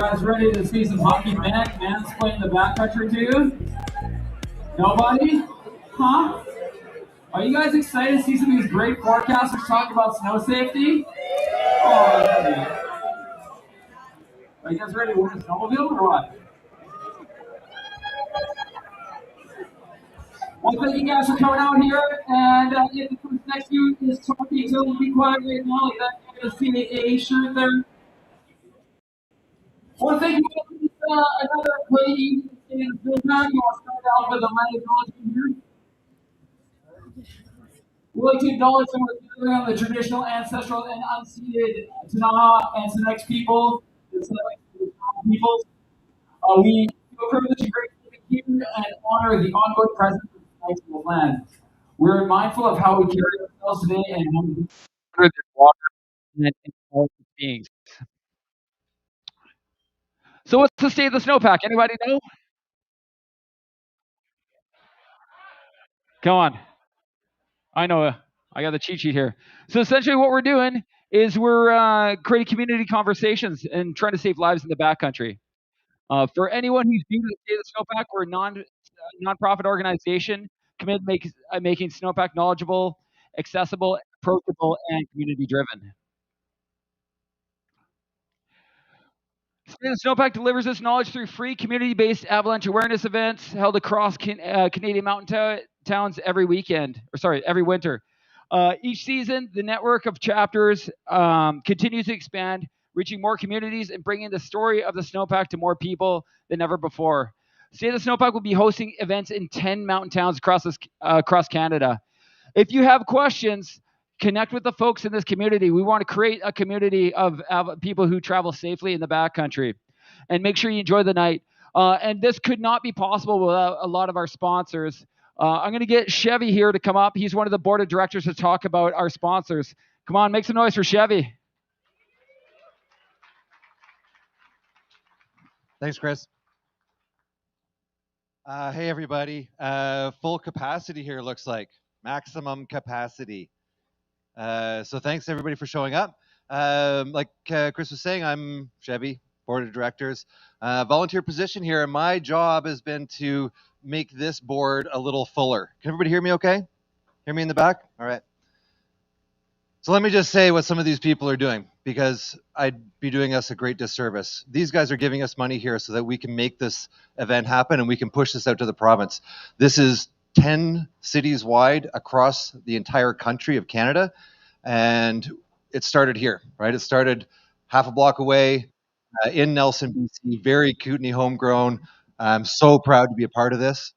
guys ready to see some hockey mansplain the backcountry to you? Nobody? Huh? Are you guys excited to see some of these great forecasters talk about snow safety? Oh, that's great. Are you guys ready to win a snowmobile or what? Well, thank you guys for coming out here. And if the person next to you is talking, so be quiet right now. Like that, you're going to see a shirt there. Well, thank you for this, another great evening in Snowpack. You want to start out with a land acknowledgement here? We'd like to acknowledge some of the traditional, ancestral, and unceded Tanaha and Senex people, the Senex peoples. We feel privileged and grateful to be here and honor the ongoing presence of the Senex land. We're mindful of how we carry ourselves today and how we honor the water and intelligent beings. So what's the state of the snowpack? Anybody know? Come on. I know. I got the cheat sheet here. So essentially, what we're doing is we're creating community conversations and trying to save lives in the backcountry. For anyone who's new to the state of Snowpack, we're a nonprofit organization committed to making Snowpack knowledgeable, accessible, approachable, and community driven. State of Snowpack delivers this knowledge through free community-based avalanche awareness events held across Canadian mountain towns every every winter. Each season, the network of chapters continues to expand, reaching more communities and bringing the story of the Snowpack to more people than ever before. State of the Snowpack will be hosting events in 10 mountain towns across Canada. If you have questions, connect with the folks in this community. We want to create a community of people who travel safely in the backcountry. And make sure you enjoy the night. And this could not be possible without a lot of our sponsors. I'm going to get Chevy here to come up. He's one of the board of directors to talk about our sponsors. Come on, make some noise for Chevy. Thanks, Chris. Hey, everybody. Full capacity here, looks like. Maximum capacity. So thanks, everybody, for showing up. Like Chris was saying, I'm Chevy, board of directors. Volunteer position here, and my job has been to make this board a little fuller. Can everybody hear me okay? Hear me in the back? All right. So let me just say what some of these people are doing, because I'd be doing us a great disservice. These guys are giving us money here so that we can make this event happen and we can push this out to the province. This is 10 cities wide across the entire country of Canada, and it started here, right? It started half a block away in Nelson, BC, very Kootenay homegrown. I'm so proud to be a part of this.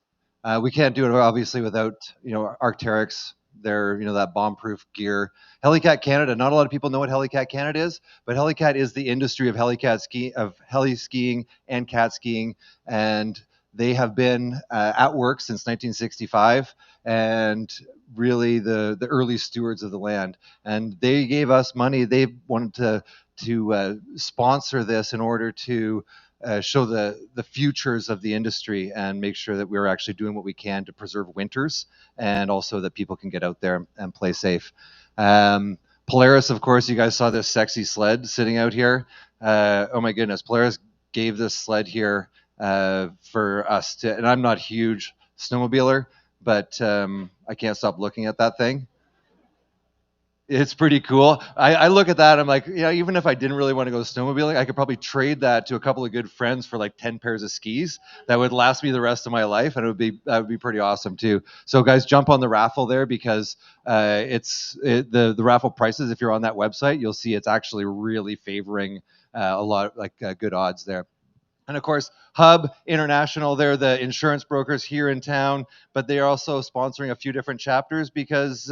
We can't do it obviously without Arc'teryx, their that bomb-proof gear. Helicat Canada. Not a lot of people know what Helicat Canada is, but Helicat is the industry of heli skiing and cat skiing, and they have been at work since 1965, and really the early stewards of the land. And they gave us money. They wanted to sponsor this in order to show the futures of the industry and make sure that we're actually doing what we can to preserve winters and also that people can get out there and play safe. Polaris, of course, you guys saw this sexy sled sitting out here. Oh my goodness, Polaris gave this sled here for us to, and I'm not a huge snowmobiler, but I can't stop looking at that thing. It's pretty cool. I look at that, I'm like, even if I didn't really want to go snowmobiling, I could probably trade that to a couple of good friends for like 10 pairs of skis that would last me the rest of my life, and that would be pretty awesome too. So guys, jump on the raffle there, because the raffle prices, if you're on that website, you'll see it's actually really favoring a lot, like good odds there. And of course, Hub International, they're the insurance brokers here in town, but they are also sponsoring a few different chapters because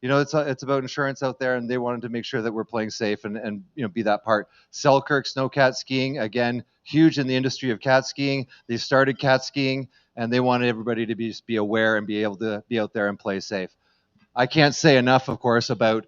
it's about insurance out there, and they wanted to make sure that we're playing safe and be that part. Selkirk Snowcat Skiing, again, huge in the industry of cat skiing. They started cat skiing, and they wanted everybody to be aware and be able to be out there and play safe. I can't say enough, of course, about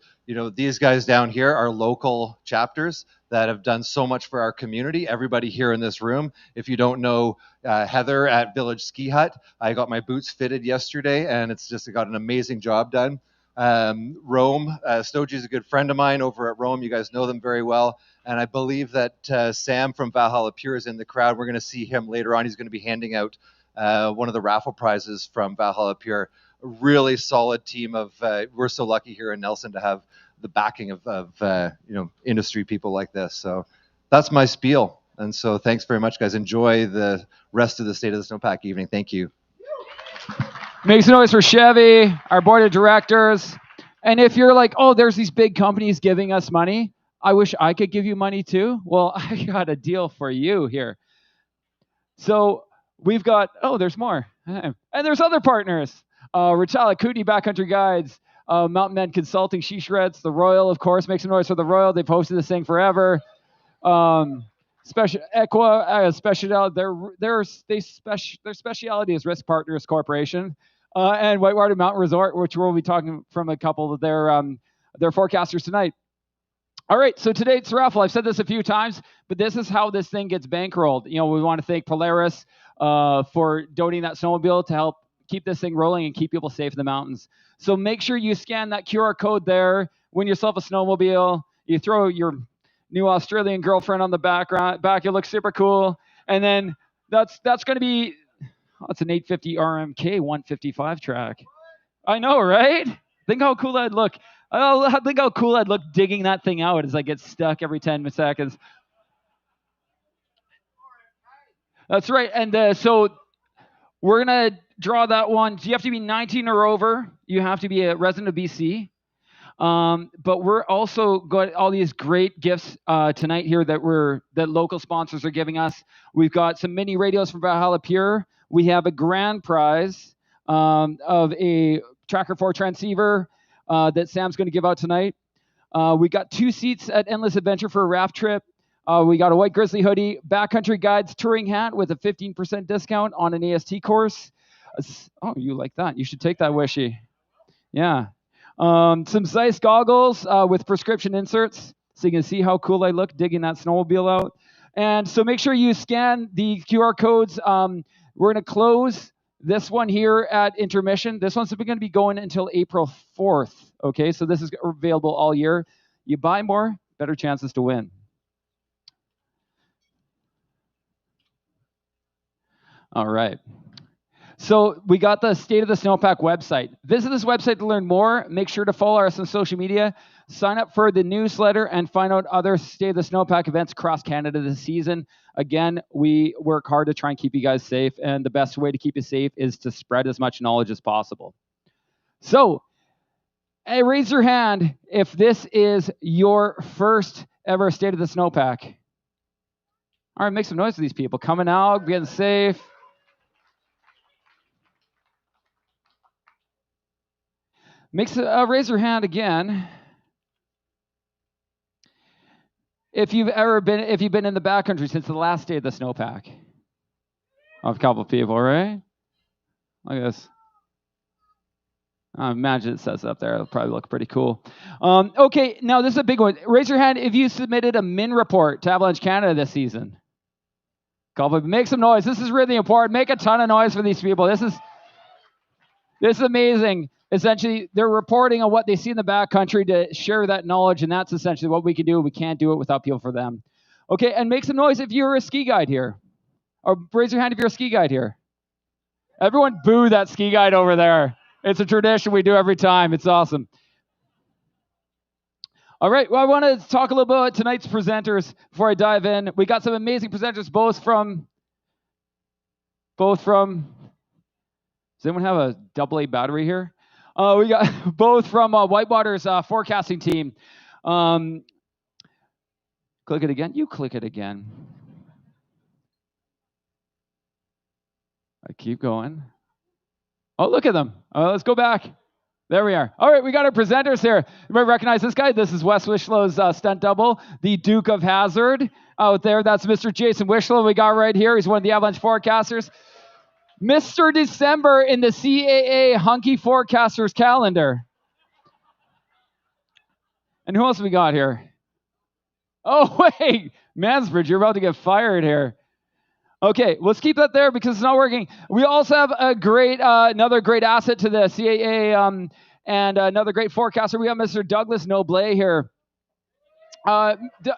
these guys down here are local chapters that have done so much for our community. Everybody here in this room, if you don't know Heather at Village Ski Hut, I got my boots fitted yesterday, and it's just got an amazing job done. Rome. Stogie is a good friend of mine over at Rome. You guys know them very well. And I believe that Sam from Valhalla Pure is in the crowd. We're going to see him later on. He's going to be handing out one of the raffle prizes from Valhalla Pure. A really solid team of, we're so lucky here in Nelson to have the backing of industry people like this. So that's my spiel. And so thanks very much, guys. Enjoy the rest of the State of the Snowpack evening. Thank you. Make some noise for Chevy, our board of directors. And if you're like, oh, there's these big companies giving us money, I wish I could give you money too. Well, I got a deal for you here. So we've got, oh, there's more. And there's other partners. Richala, Kootenai Backcountry Guides, Mountain Men Consulting, She Shreds, The Royal, of course. Make some noise for The Royal. They've hosted this thing forever. Special Equa, special, their specialty is Risk Partners Corporation, and Whitewater Mountain Resort, which we'll be talking from a couple of their forecasters tonight. All right, so today's raffle, I've said this a few times, but this is how this thing gets bankrolled. You know, we want to thank Polaris for donating that snowmobile to help keep this thing rolling and keep people safe in the mountains. So make sure you scan that QR code there, win yourself a snowmobile, you throw your new Australian girlfriend on the back, it looks super cool. And then that's going to be, it's an 850 RMK 155 track. I know, right? Think how cool that'd look. Think how cool I'd look digging that thing out as I get stuck every 10 seconds. That's right. And so we're going to draw that one. You have to be 19 or over. You have to be a resident of BC. But we're also got all these great gifts tonight here that local sponsors are giving us. We've got some mini radios from Valhalla Pure. We have a grand prize of a Tracker 4 transceiver that Sam's going to give out tonight. We got 2 seats at Endless Adventure for a raft trip. We got a White Grizzly hoodie, Backcountry Guides touring hat with a 15% discount on an AST course. Oh, you like that? You should take that, Wishy. Yeah. Some Zeiss goggles with prescription inserts, so you can see how cool I look digging that snowmobile out. And so make sure you scan the QR codes. We're going to close this one here at intermission. This one's going to be going until April 4th. Okay, so this is available all year. You buy more, better chances to win. All right. So we got the State of the Snowpack website. Visit this website to learn more. Make sure to follow us on social media. Sign up for the newsletter and find out other State of the Snowpack events across Canada this season. Again, we work hard to try and keep you guys safe, and the best way to keep you safe is to spread as much knowledge as possible. So, hey, raise your hand if this is your first ever State of the Snowpack. All right, make some noise for these people. Coming out, getting safe. Raise your hand again if you've been in the backcountry since the last day of the snowpack. A couple of people, right? Look at this. I imagine it says up there. It'll probably look pretty cool. Okay, now this is a big one. Raise your hand if you submitted a min report to Avalanche Canada this season. Make some noise. This is really important. Make a ton of noise for these people. This is amazing. Essentially, they're reporting on what they see in the backcountry to share that knowledge, and that's essentially what we can do. We can't do it without people for them. Okay, and make some noise if you're a ski guide here. Or raise your hand if you're a ski guide here. Everyone boo that ski guide over there. It's a tradition we do every time. It's awesome. All right, well, I want to talk a little bit about tonight's presenters before I dive in. We got some amazing presenters, both from, does anyone have a AA battery here? We got both from Whitewater's forecasting team. Click it again. You click it again. I keep going. Oh, look at them. Let's go back. There we are. All right, we got our presenters here. You might recognize this guy. This is Wes Wishlow's stunt double, the Duke of Hazard out there. That's Mr. Jason Wishlow we got right here. He's one of the Avalanche forecasters. Mr. December in the CAA Hunky Forecasters calendar. And who else we got here? Oh, wait. Mansbridge, you're about to get fired here. Okay, let's keep that there because it's not working. We also have a great, another great asset to the CAA And another great forecaster, we got Mr. Douglas Noblet here.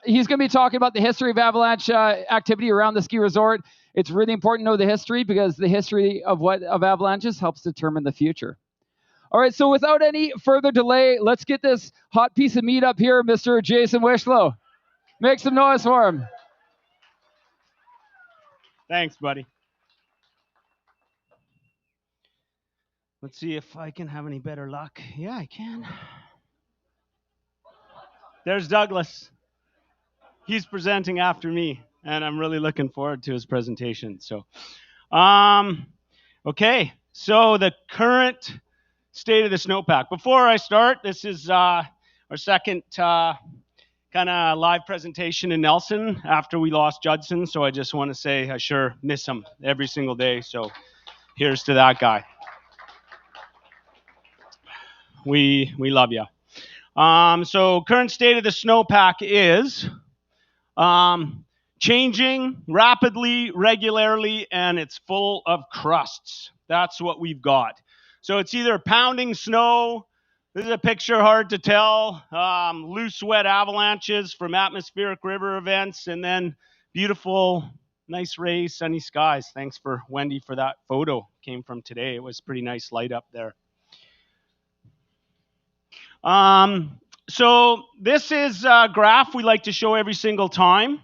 He's going to be talking about the history of Avalanche activity around the ski resort. It's really important to know the history because the history of Avalanches helps determine the future. All right, so without any further delay, let's get this hot piece of meat up here, Mr. Jason Wishlow. Make some noise for him. Thanks, buddy. Let's see if I can have any better luck. Yeah, I can. There's Douglas. He's presenting after me, and I'm really looking forward to his presentation. So, okay. So the current state of the snowpack. Before I start, this is our second kind of live presentation in Nelson after we lost Judson. So I just want to say I sure miss him every single day. So here's to that guy. We love you. So current state of the snowpack is changing rapidly, regularly, and it's full of crusts. That's what we've got. So it's either pounding snow. This is a picture, hard to tell. Loose, wet avalanches from atmospheric river events, and then beautiful, nice rays, sunny skies. Thanks for Wendy for that photo. Came from today. It was pretty nice light up there. So this is a graph we like to show every single time.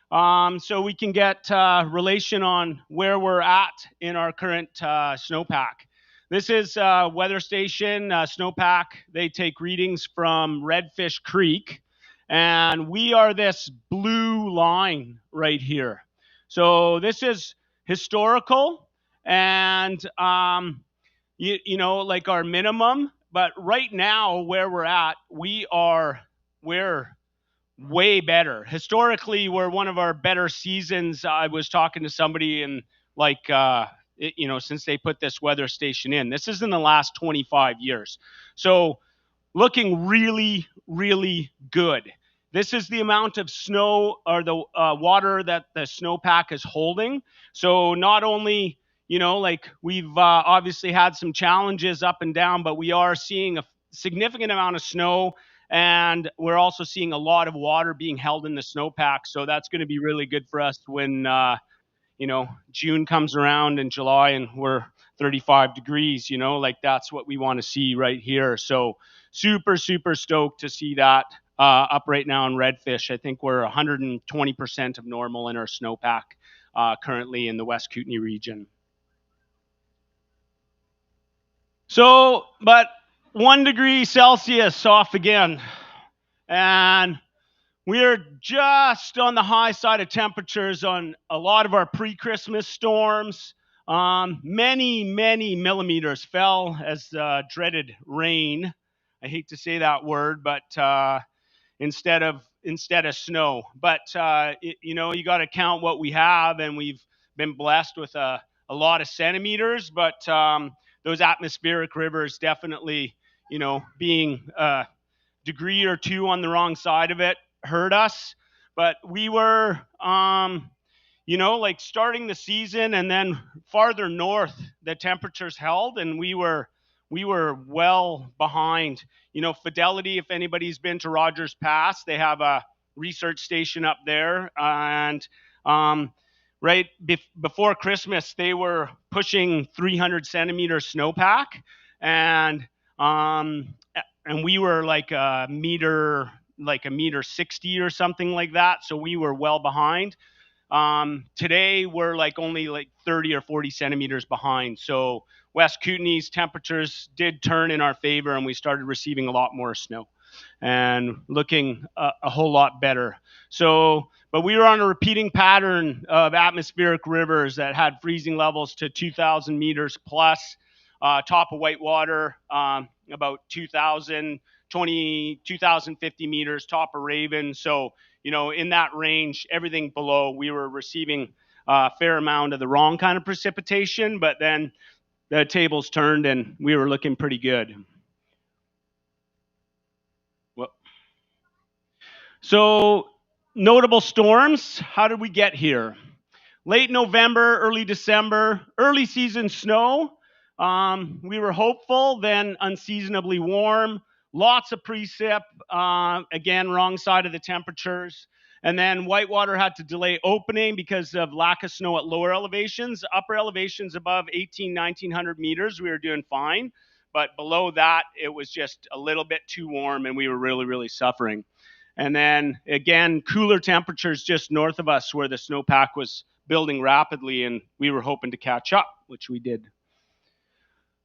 So we can get relation on where we're at in our current snowpack. This is weather station, Snowpack. They take readings from Redfish Creek, and we are this blue line right here. So this is historical, and you know, like our minimum. But right now, where we're at, we're way better. Historically, we're one of our better seasons. I was talking to somebody and like, you know, since they put this weather station in, this is in the last 25 years. So looking really, really good. This is the amount of snow or the water that the snowpack is holding. So not only, you know, like we've obviously had some challenges up and down, but we are seeing a significant amount of snow, and we're also seeing a lot of water being held in the snowpack. So that's going to be really good for us when, you know, June comes around and July and we're 35 degrees, you know, like that's what we want to see right here. So super, super stoked to see that up right now in Redfish. I think we're 120% of normal in our snowpack currently in the West Kootenay region. So, but 1 degree Celsius off again. And we're just on the high side of temperatures on a lot of our pre-Christmas storms. Many, many millimeters fell as dreaded rain. I hate to say that word, but instead of snow. But you know, you got to count what we have, and we've been blessed with a lot of centimeters. But those atmospheric rivers definitely, you know, being a degree or two on the wrong side of it hurt us. But we were, you know, like starting the season, and then farther north, the temperatures held, and we were well behind. You know, Fidelity, if anybody's been to Rogers Pass, they have a research station up there, and right before Christmas, they were pushing 300 centimeter snowpack, and we were like a meter 60 or something like that. So we were well behind. Today we're like only like 30 or 40 centimeters behind. So West Kootenay's temperatures did turn in our favor, and we started receiving a lot more snow and looking a whole lot better. So, but we were on a repeating pattern of atmospheric rivers that had freezing levels to 2,000 meters plus. Top of Whitewater, about 2,050 meters, top of Raven. So, you know, in that range, everything below, we were receiving a fair amount of the wrong kind of precipitation, but then the tables turned and we were looking pretty good. Well, so notable storms, how did we get here? Late November, early December, early season snow. We were hopeful, then unseasonably warm, lots of precip, again, wrong side of the temperatures. And then Whitewater had to delay opening because of lack of snow at lower elevations. Upper elevations above 1900 meters, we were doing fine. But below that, it was just a little bit too warm and we were really, really suffering. And then again, cooler temperatures just north of us where the snowpack was building rapidly and we were hoping to catch up, which we did.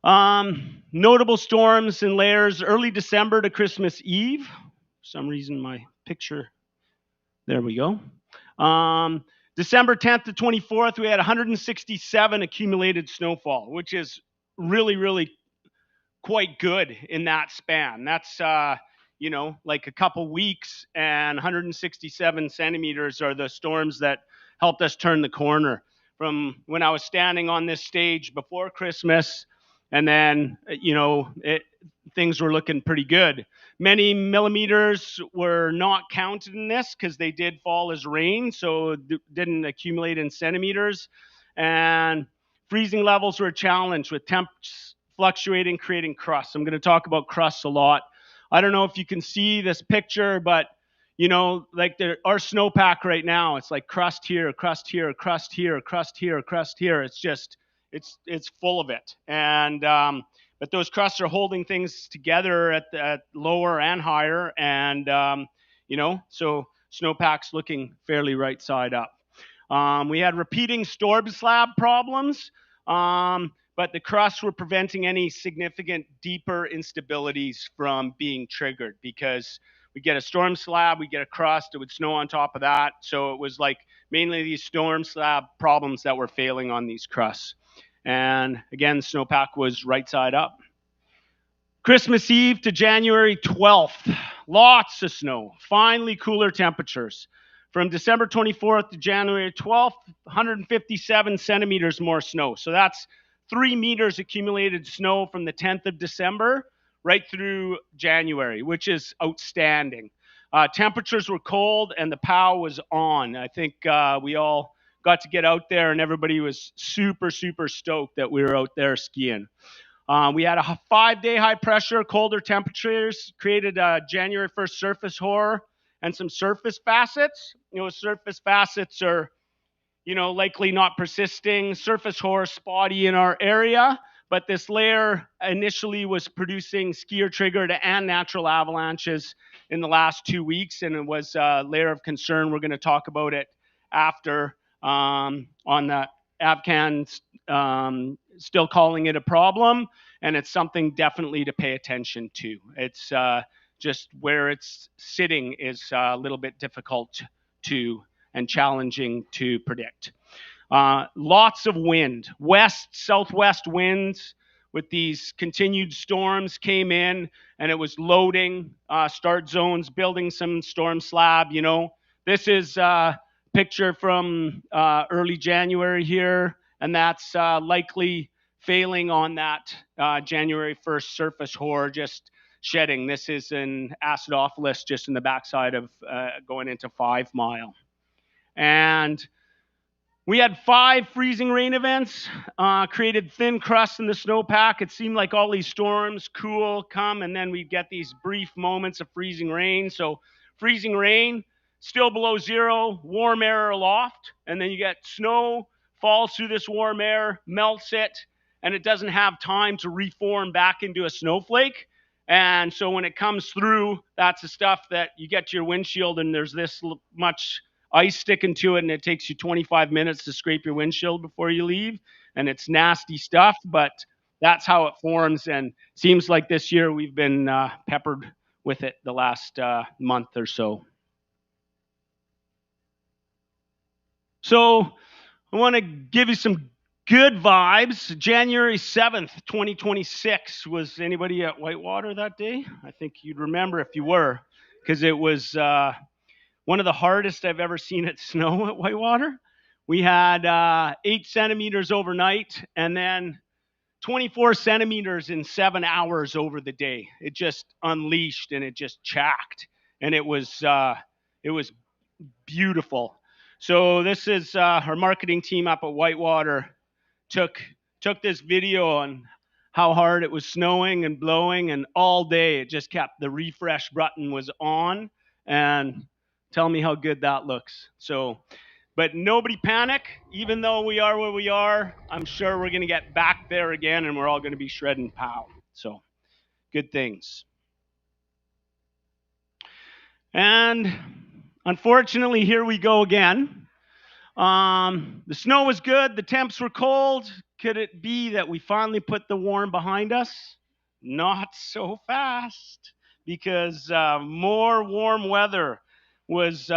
Notable storms and layers, early December to Christmas Eve. For some reason, my picture, there we go. December 10th to 24th, we had 167 accumulated snowfall, which is really, really quite good in that span. That's, you know, like a couple weeks, and 167 centimeters are the storms that helped us turn the corner from when I was standing on this stage before Christmas. And then, you know, things were looking pretty good. Many millimeters were not counted in this because they did fall as rain, so didn't accumulate in centimeters. And freezing levels were a challenge with temps fluctuating, creating crusts. I'm going to talk about crusts a lot. I don't know if you can see this picture, but you know, like our snowpack right now, it's like crust here, crust here, crust here, crust here, crust here. It's just it's full of it. And but those crusts are holding things together at lower and higher, and you know, so snowpack's looking fairly right side up. We had repeating storm slab problems, but the crusts were preventing any significant deeper instabilities from being triggered because we get a storm slab, we get a crust, it would snow on top of that. So it was like mainly these storm slab problems that were failing on these crusts. And again, snowpack was right side up. Christmas Eve to January 12th, lots of snow, finally cooler temperatures. From December 24th to January 12th, 157 centimeters more snow. So that's 3 meters accumulated snow from the 10th of December right through January, which is outstanding. Temperatures were cold and the POW was on. I think we all got to get out there and everybody was super, super stoked that we were out there skiing. We had a 5-day high pressure, colder temperatures, created a January 1st surface horror and some surface facets. You know, surface facets are, you know, likely not persisting. Surface horror spotty in our area, but this layer initially was producing skier triggered and natural avalanches in the last 2 weeks, and it was a layer of concern. We're going to talk about it after on the AvCan, still calling it a problem, and it's something definitely to pay attention to. It's just where it's sitting is a little bit difficult to and challenging to predict. Lots of wind, west, southwest winds with these continued storms came in, and it was loading start zones, building some storm slab. You know, this is picture from early January here, and that's likely failing on that January 1st surface horror, just shedding. This is an acidophilus just in the backside of going into 5 Mile. And we had 5 freezing rain events, created thin crust in the snowpack. It seemed like all these storms, cool, come, and then we get these brief moments of freezing rain. So freezing rain, still below zero, warm air aloft, and then you get snow, falls through this warm air, melts it, and it doesn't have time to reform back into a snowflake. And so when it comes through, that's the stuff that you get to your windshield and there's this much ice sticking to it, and it takes you 25 minutes to scrape your windshield before you leave. And it's nasty stuff, but that's how it forms. And seems like this year we've been peppered with it the last month or so. So I want to give you some good vibes. January 7th, 2026. Was anybody at Whitewater that day? I think you'd remember if you were, because it was one of the hardest I've ever seen it snow at Whitewater. We had 8 centimeters overnight and then 24 centimeters in 7 hours over the day. It just unleashed and it just chacked, and it was beautiful. So this is our marketing team up at Whitewater took this video, and how hard it was snowing and blowing, and all day it just kept, the refresh button was on, and tell me how good that looks. So, but nobody panic, even though we are where we are. I'm sure we're going to get back there again, and we're all going to be shredding pow. So, good things. And unfortunately, here we go again. The snow was good, the temps were cold. Could it be that we finally put the warm behind us? Not so fast, because more warm weather was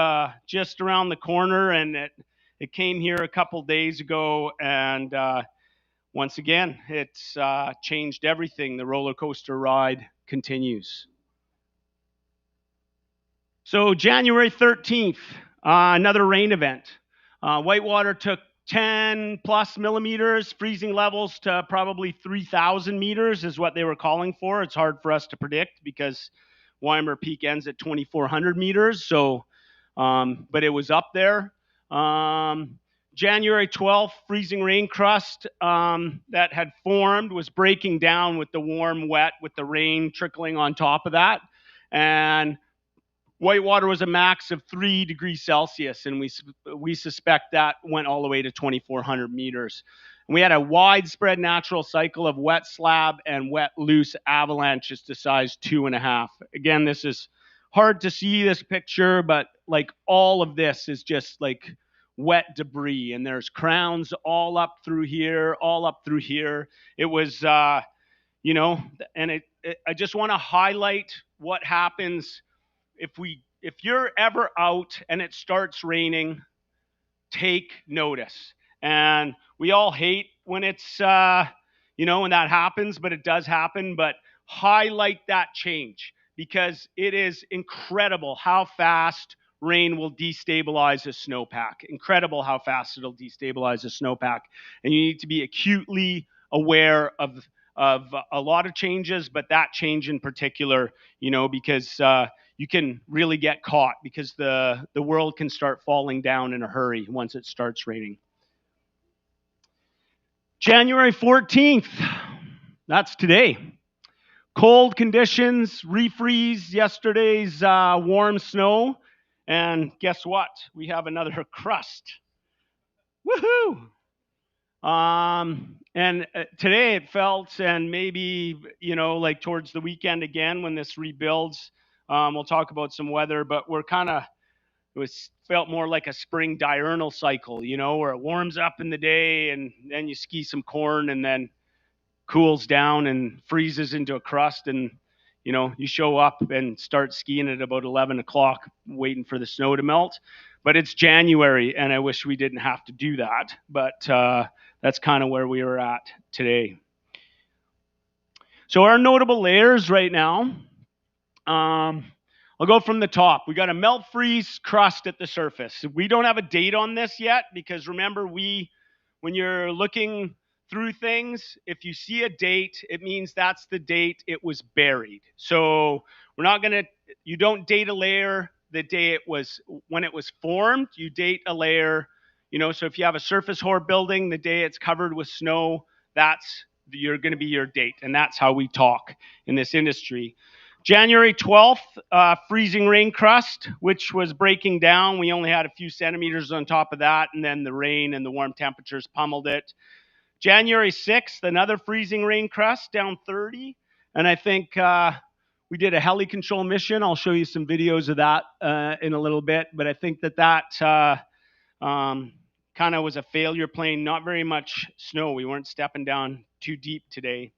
just around the corner, and it came here a couple days ago, and once again, it's changed everything. The roller coaster ride continues. So January 13th, another rain event. Whitewater took 10 plus millimeters, freezing levels to probably 3,000 meters is what they were calling for. It's hard for us to predict because Weimar Peak ends at 2,400 meters. So, but it was up there. January 12th, freezing rain crust that had formed was breaking down with the warm wet, with the rain trickling on top of that. And Whitewater was a max of 3 degrees Celsius, and we suspect that went all the way to 2,400 meters. And we had a widespread natural cycle of wet slab and wet loose avalanches to size 2.5. Again, this is hard to see this picture, but like all of this is just like wet debris, and there's crowns all up through here, all up through here. It was, you know, and I just want to highlight what happens if you're ever out and it starts raining. Take notice. And we all hate when it's you know, when that happens, but it does happen. But highlight that change, because it is incredible how fast rain will destabilize a snowpack. Incredible how fast it'll destabilize a snowpack. And you need to be acutely aware of a lot of changes, but that change in particular, you know, because you can really get caught, because the world can start falling down in a hurry once it starts raining. January 14th, that's today. Cold conditions, refreeze yesterday's warm snow, and guess what? We have another crust. Woohoo! And today it felt, and maybe, you know, like towards the weekend again when this rebuilds, we'll talk about some weather, but we're kind of, felt more like a spring diurnal cycle, you know, where it warms up in the day and then you ski some corn and then cools down and freezes into a crust, and, you know, you show up and start skiing at about 11 o'clock waiting for the snow to melt. But it's January, and I wish we didn't have to do that. But that's kind of where we are at today. So our notable layers right now, I'll go from the top. We got a melt freeze crust at the surface. We don't have a date on this yet, because remember, when you're looking through things, if you see a date, it means that's the date it was buried. So we're not going to, you don't date a layer the day it was, when it was formed. You date a layer, you know, so if you have a surface hoar building, the day it's covered with snow, that's you're going to be your date. And that's how we talk in this industry. January 12th, freezing rain crust, which was breaking down. We only had a few centimeters on top of that, and then the rain and the warm temperatures pummeled it. January 6th, another freezing rain crust, down 30. And I think we did a heli control mission. I'll show you some videos of that in a little bit. But I think that kind of was a failure plane. Not very much snow. We weren't stepping down too deep today.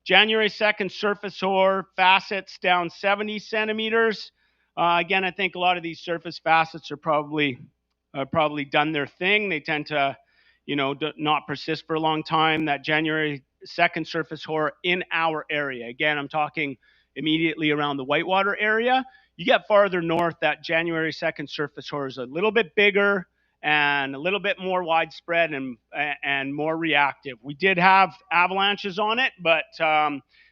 January 2nd, surface hoar, facets down 70 centimeters. Again, I think a lot of these surface facets are probably done their thing. They tend to, you know, not persist for a long time. That January 2nd surface hoar in our area. Again, I'm talking immediately around the Whitewater area. You get farther north, that January 2nd surface hoar is a little bit bigger and a little bit more widespread and more reactive. We did have avalanches on it, but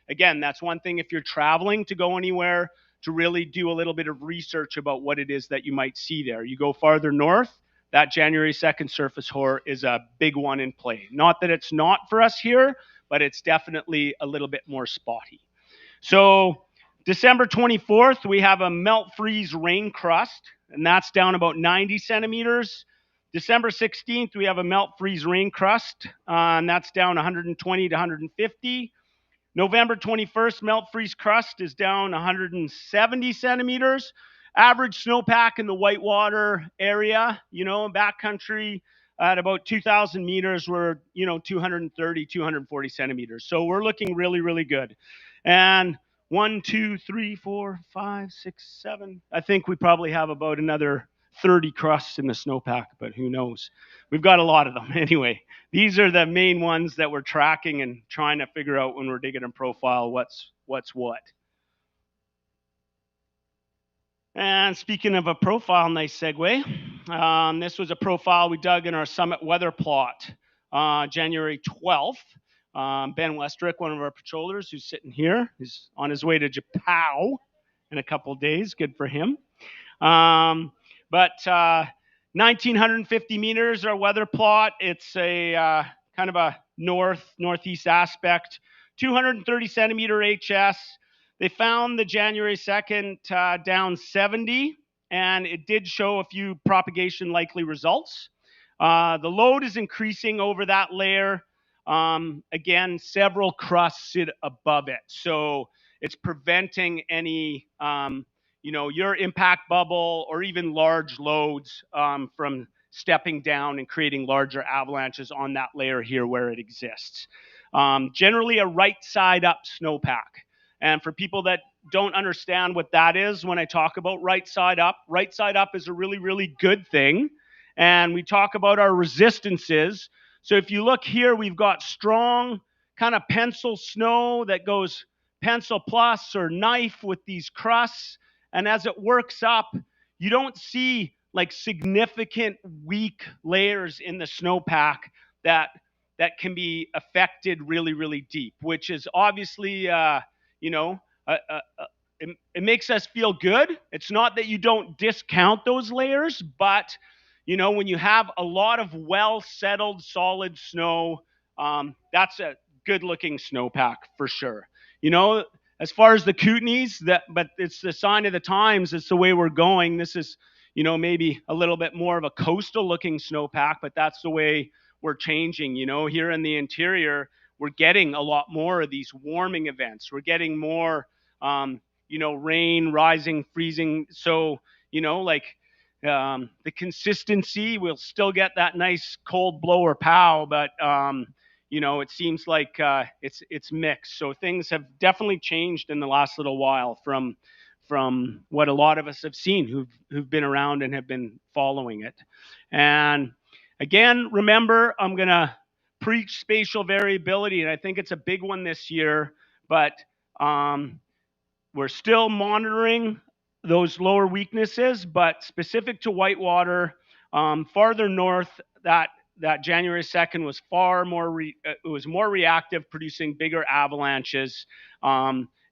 again, that's one thing if you're traveling to go anywhere, to really do a little bit of research about what it is that you might see there. You go farther north, that January 2nd surface hoar is a big one in play. Not that it's not for us here, but it's definitely a little bit more spotty. So December 24th, we have a melt freeze rain crust, and that's down about 90 centimeters. December 16th, we have a melt freeze rain crust, and that's down 120 to 150. November 21st, melt freeze crust is down 170 centimeters. Average snowpack in the Whitewater area, backcountry at about 2,000 meters, we're, 230, 240 centimeters. So we're looking really, really good. And 1, 2, 3, 4, 5, 6, 7. I think we probably have about another 30 crusts in the snowpack, but who knows? We've got a lot of them anyway. These are the main ones that we're tracking and trying to figure out when we're digging a profile what's what. And speaking of a profile, nice segue. This was a profile we dug in our summit weather plot January 12th. Ben Westrick, one of our patrollers who's sitting here, is on his way to Japan in a couple of days. Good for him. But 1,950 meters, our weather plot. It's a kind of a northeast aspect. 230 centimeter HS. They found the January 2nd down 70, and it did show a few propagation likely results. The load is increasing over that layer. Again, several crusts sit above it. So it's preventing any, your impact bubble or even large loads from stepping down and creating larger avalanches on that layer here where it exists. Generally a right side up snowpack. And for people that don't understand what that is, when I talk about right side up is a really, really good thing. And we talk about our resistances. So if you look here, we've got strong kind of pencil snow that goes pencil plus or knife with these crusts. And as it works up, you don't see like significant weak layers in the snowpack that can be affected really, really deep, which is obviously, it makes us feel good. It's not that you don't discount those layers, but when you have a lot of well-settled, solid snow, that's a good-looking snowpack for sure. As far as the Kootenays, but it's the sign of the times. It's the way we're going. This is, maybe a little bit more of a coastal-looking snowpack, but that's the way we're changing. Here in the interior, we're getting a lot more of these warming events. We're getting more, rain, rising, freezing. So, the consistency, we'll still get that nice cold blower pow, but it seems like it's mixed. So things have definitely changed in the last little while from what a lot of us have seen who've been around and have been following it. And again, remember, I'm gonna preach spatial variability, and I think it's a big one this year, but we're still monitoring those lower weaknesses, but specific to Whitewater, farther north, that January 2nd was far more, it was more reactive, producing bigger avalanches.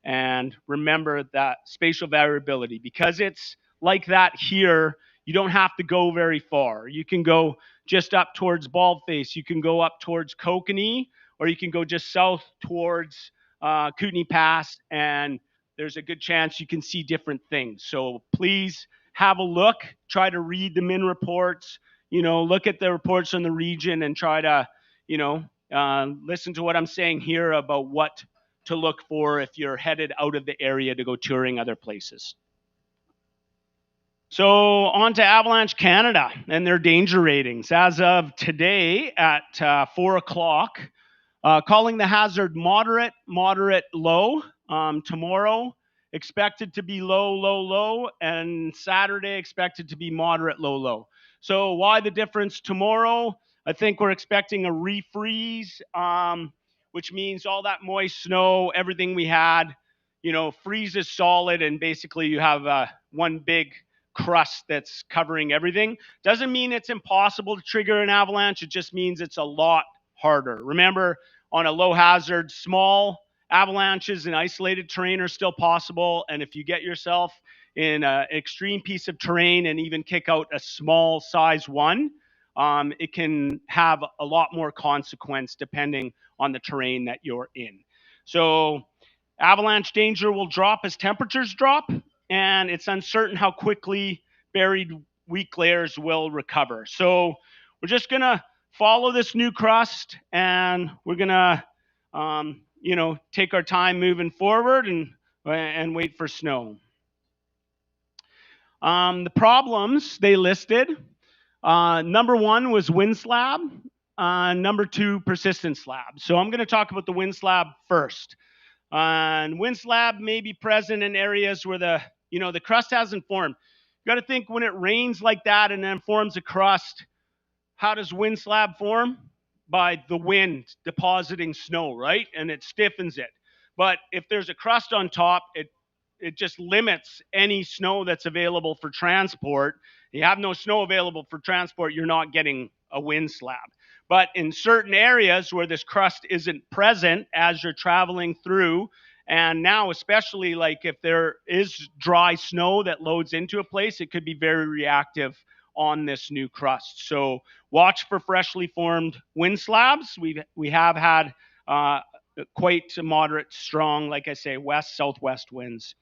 And remember that spatial variability, because it's like that here, you don't have to go very far. You can go just up towards Baldface, you can go up towards Kokanee, or you can go just south towards Kootenay Pass, and there's a good chance you can see different things. So please have a look, try to read the MIN reports, look at the reports on the region and try to, listen to what I'm saying here about what to look for if you're headed out of the area to go touring other places. So on to Avalanche Canada and their danger ratings. As of today at 4 o'clock, calling the hazard moderate, low. Tomorrow, expected to be low, low, and Saturday expected to be moderate, low. So why the difference tomorrow? I think we're expecting a refreeze, which means all that moist snow, everything we had, freezes solid, and basically you have one big crust that's covering everything. Doesn't mean it's impossible to trigger an avalanche. It just means it's a lot harder. Remember, on a low hazard, small avalanches in isolated terrain are still possible. And if you get yourself in an extreme piece of terrain and even kick out a small size one, it can have a lot more consequence depending on the terrain that you're in. So avalanche danger will drop as temperatures drop, and it's uncertain how quickly buried weak layers will recover. So we're just going to follow this new crust, and we're going to take our time moving forward and wait for snow. The problems they listed, number one was wind slab, number two, persistent slab. So I'm going to talk about the wind slab first. And wind slab may be present in areas where the crust hasn't formed. You got to think, when it rains like that and then forms a crust, how does wind slab form? By the wind depositing snow, right? And it stiffens it. But if there's a crust on top, it just limits any snow that's available for transport. You have no snow available for transport, you're not getting a wind slab. But in certain areas where this crust isn't present as you're traveling through, and now especially like if there is dry snow that loads into a place, it could be very reactive on this new crust. So watch for freshly formed wind slabs. We have had quite moderate, strong, like I say, west-southwest winds.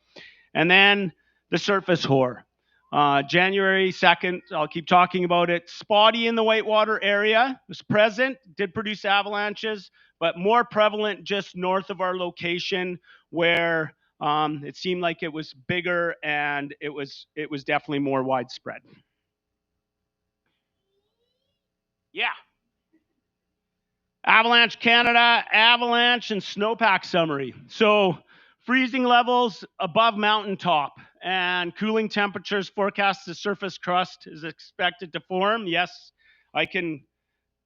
And then the surface hoar. January 2nd, I'll keep talking about it. Spotty in the Whitewater area. Was present, did produce avalanches, but more prevalent just north of our location, where it seemed like it was bigger and it was definitely more widespread. Yeah. Avalanche Canada, avalanche and snowpack summary. So freezing levels above mountaintop and cooling temperatures forecast. The surface crust is expected to form. Yes, I can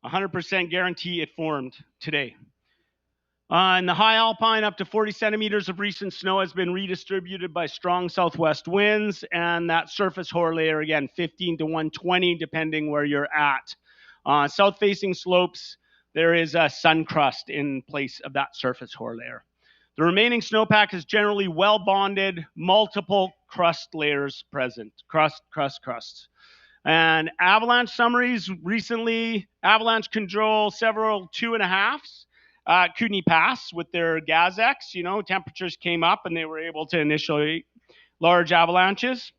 100% guarantee it formed today. In the high alpine, up to 40 centimeters of recent snow has been redistributed by strong southwest winds, and that surface hoar layer, again, 15 to 120, depending where you're at. South-facing slopes, there is a sun crust in place of that surface hoar layer. The remaining snowpack is generally well bonded, multiple crust layers present. Crusts. And avalanche summaries recently, avalanche control several 2.5s. Kootenay Pass with their GAZX, temperatures came up and they were able to initiate large avalanches.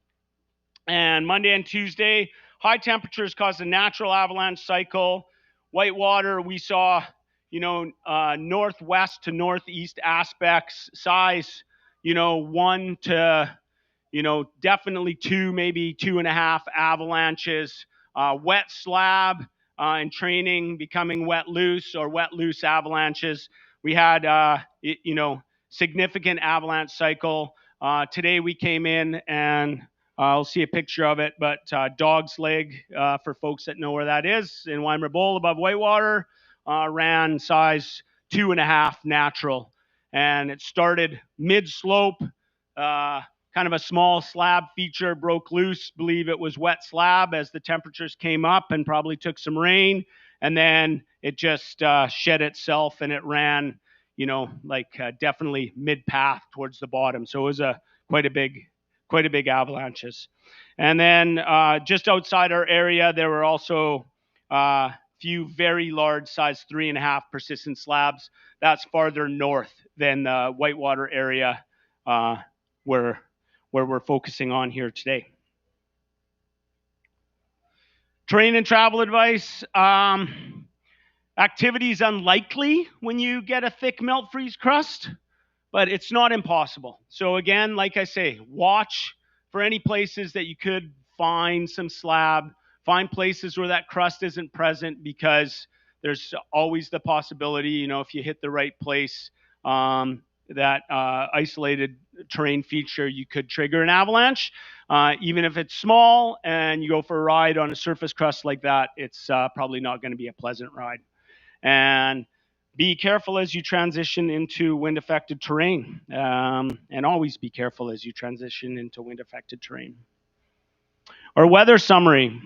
And Monday and Tuesday, high temperatures caused a natural avalanche cycle. Whitewater, we saw, northwest to northeast aspects, size, 1 to, definitely 2, maybe 2.5 avalanches. Wet slab in training, becoming wet loose or wet loose avalanches. We had, significant avalanche cycle. Today we came in and I'll see a picture of it, but Dog's Leg, for folks that know where that is, in Weimer Bowl above Whitewater, ran size 2.5 natural. And it started mid-slope, kind of a small slab feature, broke loose, believe it was wet slab as the temperatures came up and probably took some rain. And then it just shed itself and it ran, definitely mid-path towards the bottom. So it was quite a big avalanches. And then just outside our area, there were also a few very large size 3.5 persistent slabs. That's farther north than the Whitewater area where we're focusing on here today. Terrain and travel advice. Activity is unlikely when you get a thick melt freeze crust, but it's not impossible. So again, like I say, watch for any places that you could find some slab, find places where that crust isn't present, because there's always the possibility, if you hit the right place, that isolated terrain feature, you could trigger an avalanche. Even if it's small and you go for a ride on a surface crust like that, it's probably not going to be a pleasant ride. And be careful as you transition into wind-affected terrain, and always be careful as you transition into wind-affected terrain. Our weather summary.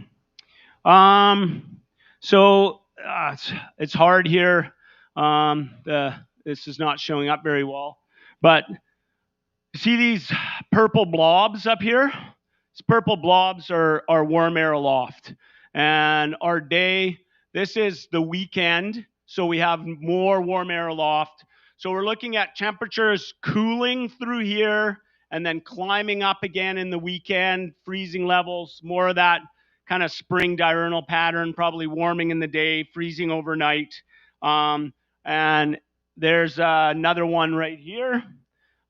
So it's hard here. This is not showing up very well, but see these purple blobs up here? These purple blobs are warm air aloft. And our day, this is the weekend, so we have more warm air aloft. So we're looking at temperatures cooling through here and then climbing up again in the weekend, freezing levels, more of that kind of spring diurnal pattern, probably warming in the day, freezing overnight. And there's another one right here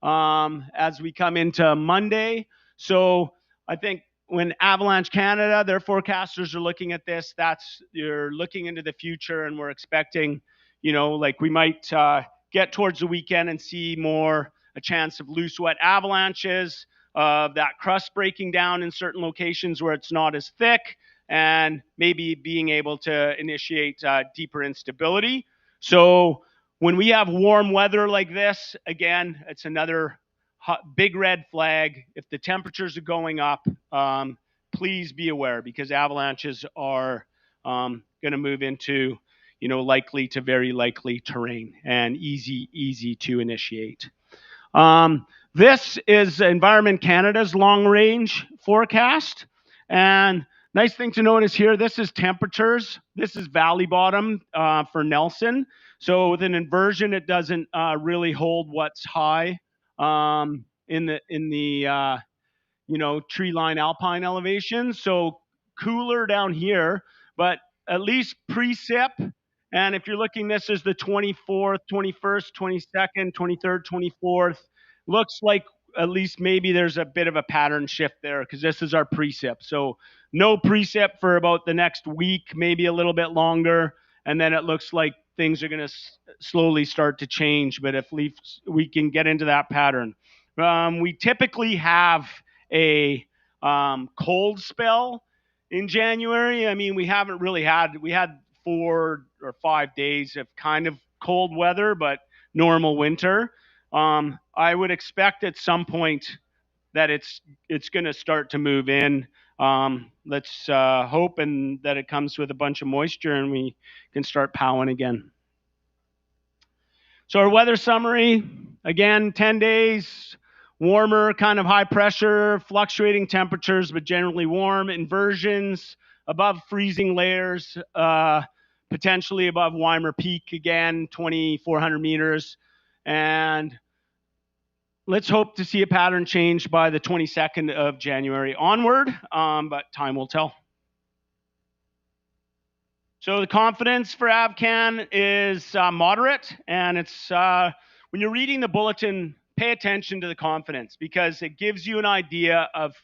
as we come into Monday. So I think when Avalanche Canada, their forecasters are looking at this, you're looking into the future, and we're expecting, like we might get towards the weekend and see more a chance of loose, wet avalanches, that crust breaking down in certain locations where it's not as thick, and maybe being able to initiate deeper instability. So when we have warm weather like this, again, it's another big red flag. If the temperatures are going up, please be aware, because avalanches are going to move into, likely to very likely terrain and easy to initiate. This is Environment Canada's long range forecast. And nice thing to notice here, this is temperatures. This is valley bottom for Nelson. So with an inversion, it doesn't really hold what's high in the tree line alpine elevation. So cooler down here, but at least precip. And if you're looking, this is the 24th, 21st, 22nd, 23rd, 24th. Looks like at least maybe there's a bit of a pattern shift there, because this is our precip. So no precip for about the next week, maybe a little bit longer. And then it looks like things are going to slowly start to change. But if we can get into that pattern. We typically have a cold spell in January. I mean, we haven't really we had 4 or 5 days of kind of cold weather, but normal winter. I would expect at some point that it's going to start to move in. Let's hope and that it comes with a bunch of moisture and we can start powing again. So our weather summary, again, 10 days, warmer, kind of high pressure, fluctuating temperatures, but generally warm, inversions, above freezing layers, potentially above Weimar Peak again, 2,400 meters. And let's hope to see a pattern change by the 22nd of January onward, but time will tell. So the confidence for AvCan is moderate, and it's when you're reading the bulletin, pay attention to the confidence, because it gives you an idea of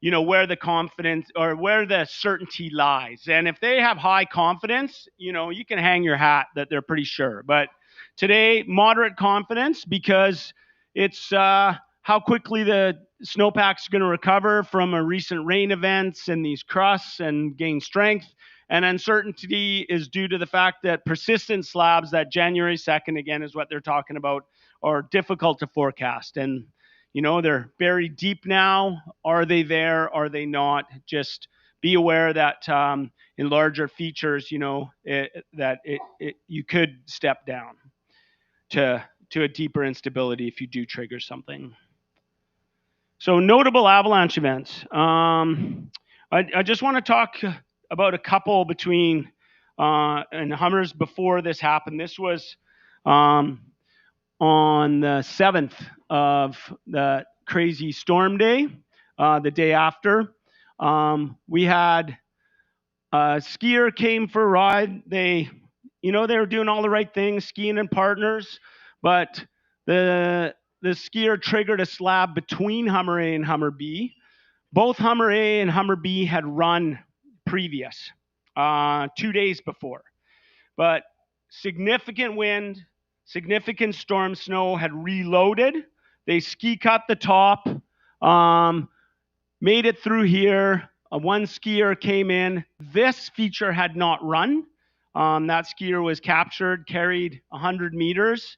where the confidence or where the certainty lies. And if they have high confidence, you can hang your hat that they're pretty sure. But today, moderate confidence, because it's how quickly the snowpack's going to recover from a recent rain events and these crusts and gain strength. And uncertainty is due to the fact that persistent slabs, that January 2nd, again, is what they're talking about, are difficult to forecast. And, they're buried deep now. Are they there? Are they not? Just be aware that in larger features, you could step down to a deeper instability if you do trigger something. So notable avalanche events. I just want to talk about a couple between and Hummers before this happened. This was on the 7th of the crazy storm day, the day after. We had a skier came for a ride. They were doing all the right things, skiing in partners, but the skier triggered a slab between Hummer A and Hummer B. Both Hummer A and Hummer B had run previous, 2 days before. But significant wind, significant storm snow had reloaded. They ski cut the top, made it through here. One skier came in. This feature had not run. That skier was captured, carried 100 meters,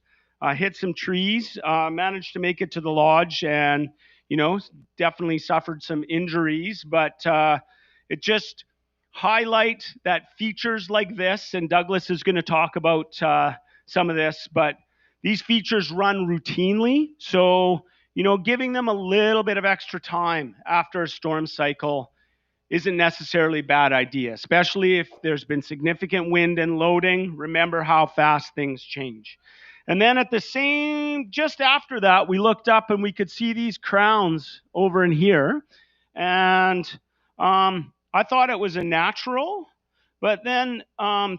hit some trees, managed to make it to the lodge, and definitely suffered some injuries. But it just highlight that features like this, and Douglas is going to talk about some of this, but these features run routinely. So, giving them a little bit of extra time after a storm cycle isn't necessarily a bad idea, especially if there's been significant wind and loading. Remember how fast things change. And then at the same, just after that, we looked up and we could see these crowns over in here. And I thought it was a natural, but then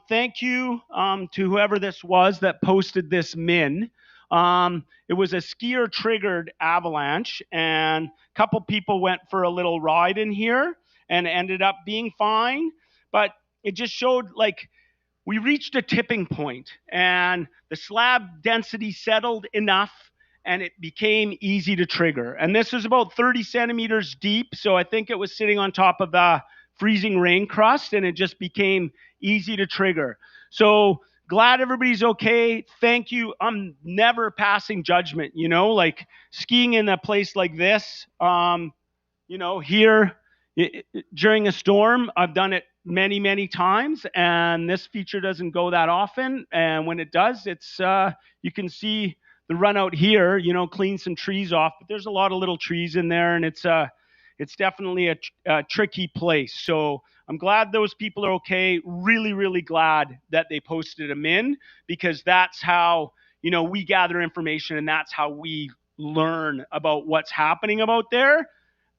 thank you to whoever this was that posted this min. It was a skier triggered avalanche, and a couple people went for a little ride in here and ended up being fine. But it just showed like we reached a tipping point and the slab density settled enough and it became easy to trigger. And this was about 30 centimeters deep. So I think it was sitting on top of the freezing rain crust and it just became easy to trigger. So glad everybody's okay. Thank you. I'm never passing judgment, you know, like skiing in a place like this, you know, here during a storm, I've done it many, many times, and this feature doesn't go that often. And when it does, it's you can see the run out here, you know, clean some trees off, but there's a lot of little trees in there, and it's definitely a tricky place. So I'm glad those people are okay. Really, really glad that they posted them in, because that's how, you know, we gather information, and that's how we learn about what's happening out there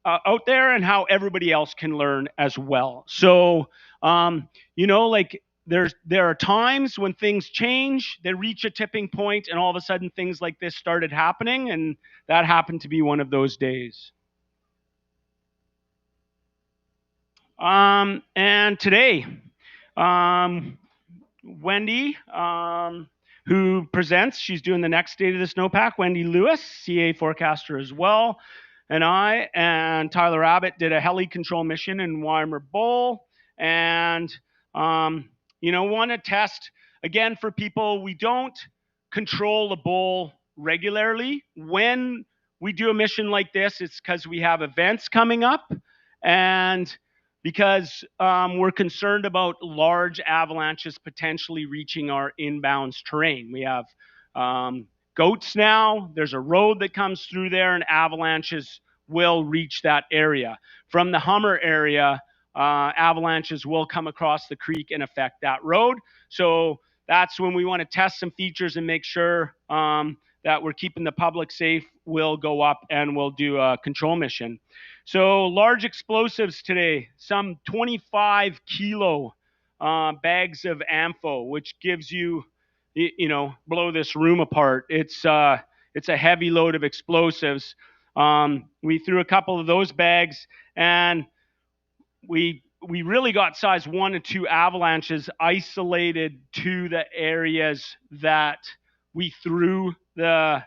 and how everybody else can learn as well. So, you know, like there are times when things change, they reach a tipping point, and all of a sudden things like this started happening, and that happened to be one of those days. And today, Wendy, who presents, she's doing the next State of the Snowpack, Wendy Lewis, CA forecaster as well. And I and Tyler Abbott did a heli control mission in Weimer Bowl. And, you know, want to test, again, for people, we don't control the bowl regularly. When we do a mission like this, it's because we have events coming up and because we're concerned about large avalanches potentially reaching our inbounds terrain. We have goats now, there's a road that comes through there, and avalanches will reach that area. From the Hummer area, avalanches will come across the creek and affect that road. So that's when we want to test some features and make sure that we're keeping the public safe. We'll go up and we'll do a control mission. So large explosives today, some 25 kilo bags of AMPHO, which gives you, you know, blow this room apart. It's a heavy load of explosives. We threw a couple of those bags, and we really got size 1 and 2 avalanches isolated to the areas that we threw the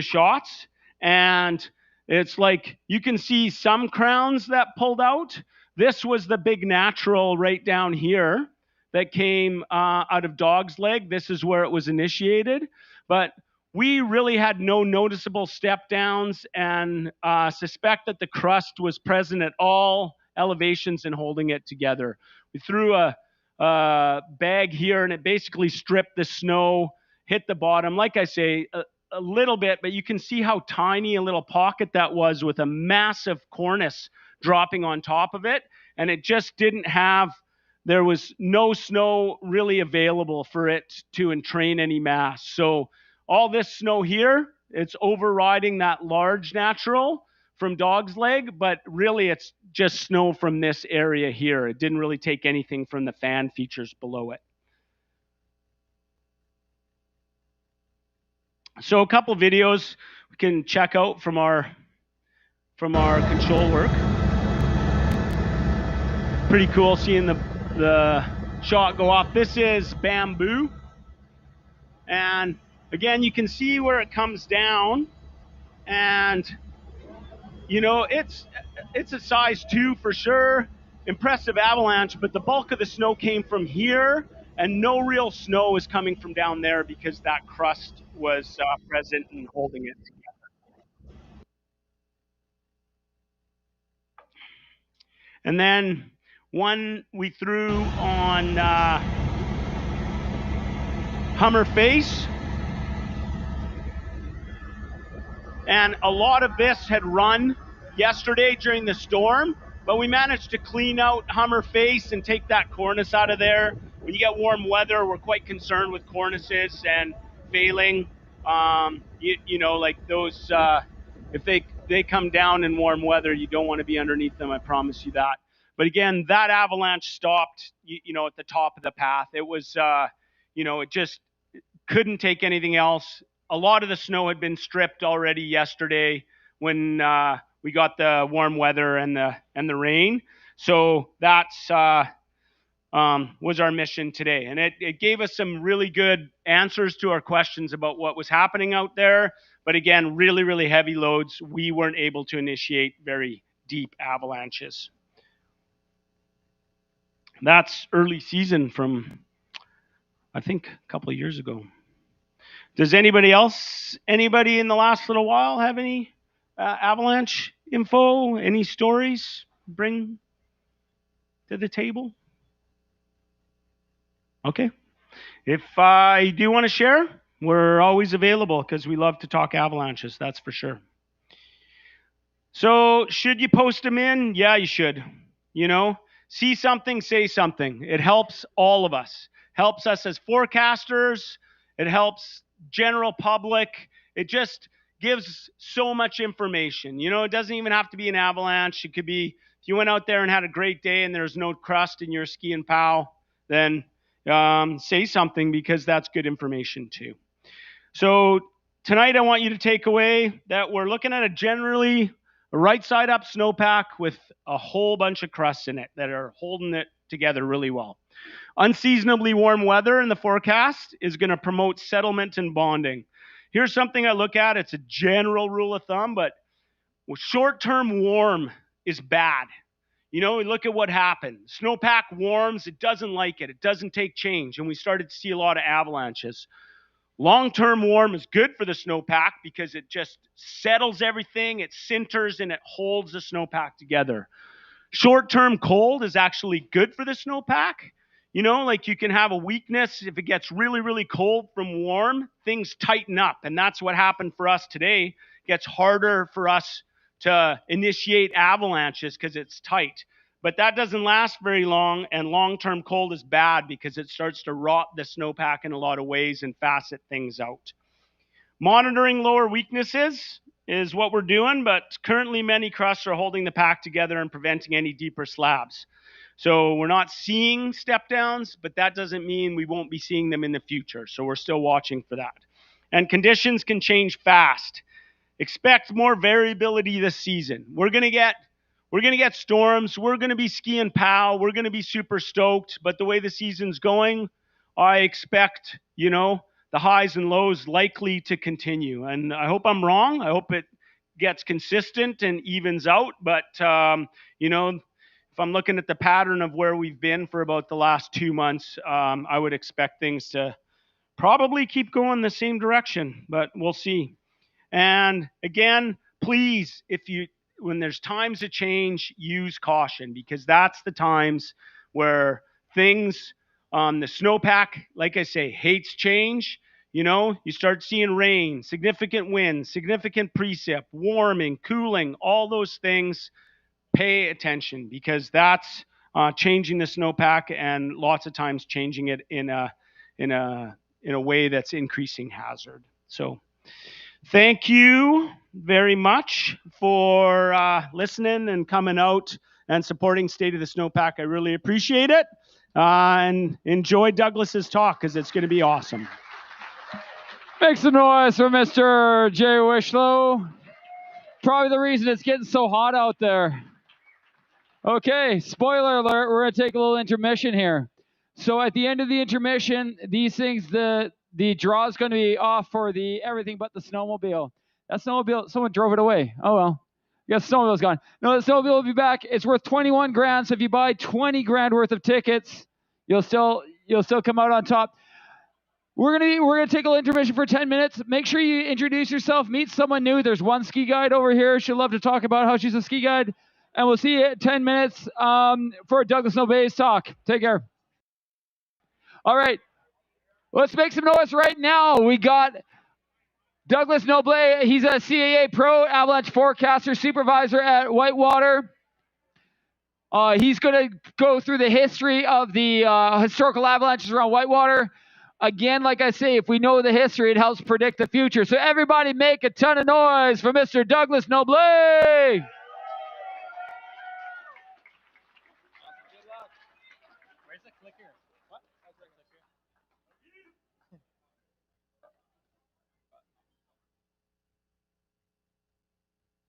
shots. And it's like you can see some crowns that pulled out. This was the big natural right down here that came out of Dog's Leg. This is where it was initiated. But we really had no noticeable step downs, and suspect that the crust was present at all elevations and holding it together. We threw a bag here, and it basically stripped the snow, hit the bottom. Like I say, a little bit, but you can see how tiny a little pocket that was with a massive cornice dropping on top of it. And it just didn't have, there was no snow really available for it to entrain any mass. So all this snow here, it's overriding that large natural from Dog's Leg, but really it's just snow from this area here. It didn't really take anything from the fan features below it. So a couple videos we can check out from our control work. Pretty cool seeing the shot go off. This is bamboo, and again you can see where it comes down, and you know it's a size 2 for sure. Impressive avalanche, but the bulk of the snow came from here, and no real snow is coming from down there because that crust was present and holding it together. And then one we threw on Hummer face. And a lot of this had run yesterday during the storm. but we managed to clean out Hummer Face and take that cornice out of there. When you get warm weather, we're quite concerned with cornices and failing. You know, like those, if they come down in warm weather, you don't want to be underneath them, I promise you that. But again, that avalanche stopped, you know, at the top of the path. It was, you know, it just couldn't take anything else. A lot of the snow had been stripped already yesterday when we got the warm weather and the rain. So that's was our mission today, and it gave us some really good answers to our questions about what was happening out there. But again, really heavy loads. We weren't able to initiate very deep avalanches. That's early season from, I think, a couple of years ago. Does anybody in the last little while have any avalanche info, any stories bring to the table? Okay. If you do want to share, we're always available because we love to talk avalanches, that's for sure. So should you post them in? Yeah, you should. You know, see something, say something. It helps all of us. Helps us as forecasters. It helps general public. It just gives so much information. You know, it doesn't even have to be an avalanche. It could be if you went out there and had a great day and there's no crust in your ski and pow, then say something because that's good information too. So tonight I want you to take away that we're looking at a generally right side up snowpack with a whole bunch of crusts in it that are holding it together really well. Unseasonably warm weather in the forecast is going to promote settlement and bonding. Here's something I look at. It's a general rule of thumb, but short-term warm is bad. You know, we look at what happened. Snowpack warms, it doesn't like it. It doesn't take change, and we started to see a lot of avalanches. Long-term warm is good for the snowpack because it just settles everything, it sinters, and it holds the snowpack together. Short-term cold is actually good for the snowpack. You know, like you can have a weakness if it gets really cold from warm, things tighten up, and that's what happened for us today. It gets harder for us to initiate avalanches because it's tight. But that doesn't last very long, and long-term cold is bad because it starts to rot the snowpack in a lot of ways and facet things out. Monitoring lower weaknesses is what we're doing, but currently many crusts are holding the pack together and preventing any deeper slabs. So we're not seeing step downs, but that doesn't mean we won't be seeing them in the future. So we're still watching for that. And conditions can change fast. Expect more variability this season. We're going to get storms. We're going to be ski and pow. We're going to be super stoked. But the way the season's going, I expect, you know, the highs and lows likely to continue. And I hope I'm wrong. I hope it gets consistent and evens out. But, you know, if I'm looking at the pattern of where we've been for about the last 2 months, I would expect things to probably keep going the same direction. But we'll see. And again, please, when there's times of change, use caution because that's the times where things on the snowpack, like I say, hates change. You know, you start seeing rain, significant wind, significant precip, warming, cooling, all those things. Pay attention because that's changing the snowpack and lots of times changing it in a way that's increasing hazard. So thank you very much for listening and coming out and supporting State of the Snowpack. I really appreciate it. And enjoy Douglas's talk because it's going to be awesome. Make some noise for Mr. Jay Wishlow. Probably the reason it's getting so hot out there. Okay, spoiler alert, we're going to take a little intermission here. So at the end of the intermission, these things, the draw is going to be off for the everything but the snowmobile. That snowmobile, someone drove it away. Oh well. I guess the snowmobile's gone. No, the snowmobile will be back. It's worth 21 grand. So if you buy 20 grand worth of tickets, you'll still come out on top. We're gonna take a little intermission for 10 minutes. Make sure you introduce yourself, meet someone new. There's one ski guide over here. She'd love to talk about how she's a ski guide. And we'll see you at 10 minutes for Douglas Noblet's talk. Take care. All right. Let's make some noise right now. We got Douglas Noblet. He's a CAA Pro Avalanche Forecaster Supervisor at Whitewater. He's going to go through the history of the historical avalanches around Whitewater. Again, like I say, if we know the history, it helps predict the future. So everybody make a ton of noise for Mr. Douglas Noblet.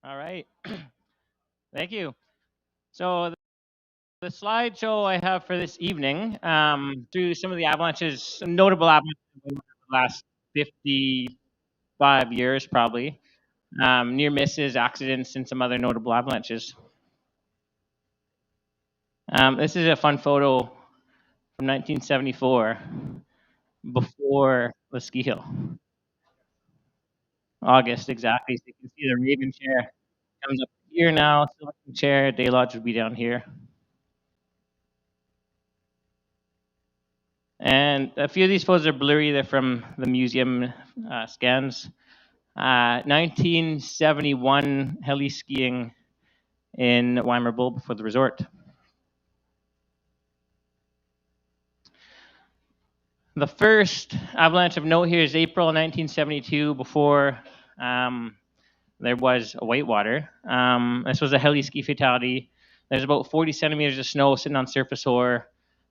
All right. Thank you. So the slideshow I have for this evening, through some of the avalanches, some notable avalanches in the last 55 years probably, near misses, accidents, and some other notable avalanches. This is a fun photo from 1974, before the ski hill. August, exactly. So you can see the Raven chair comes up here now, Silicon chair, Day Lodge would be down here. And a few of these photos are blurry. They're from the museum scans. 1971 heli skiing in Weimar Bowl before the resort. The first avalanche of note here is April 1972, before there was a Whitewater. This was a heli ski fatality. There's about 40 centimeters of snow sitting on surface ore.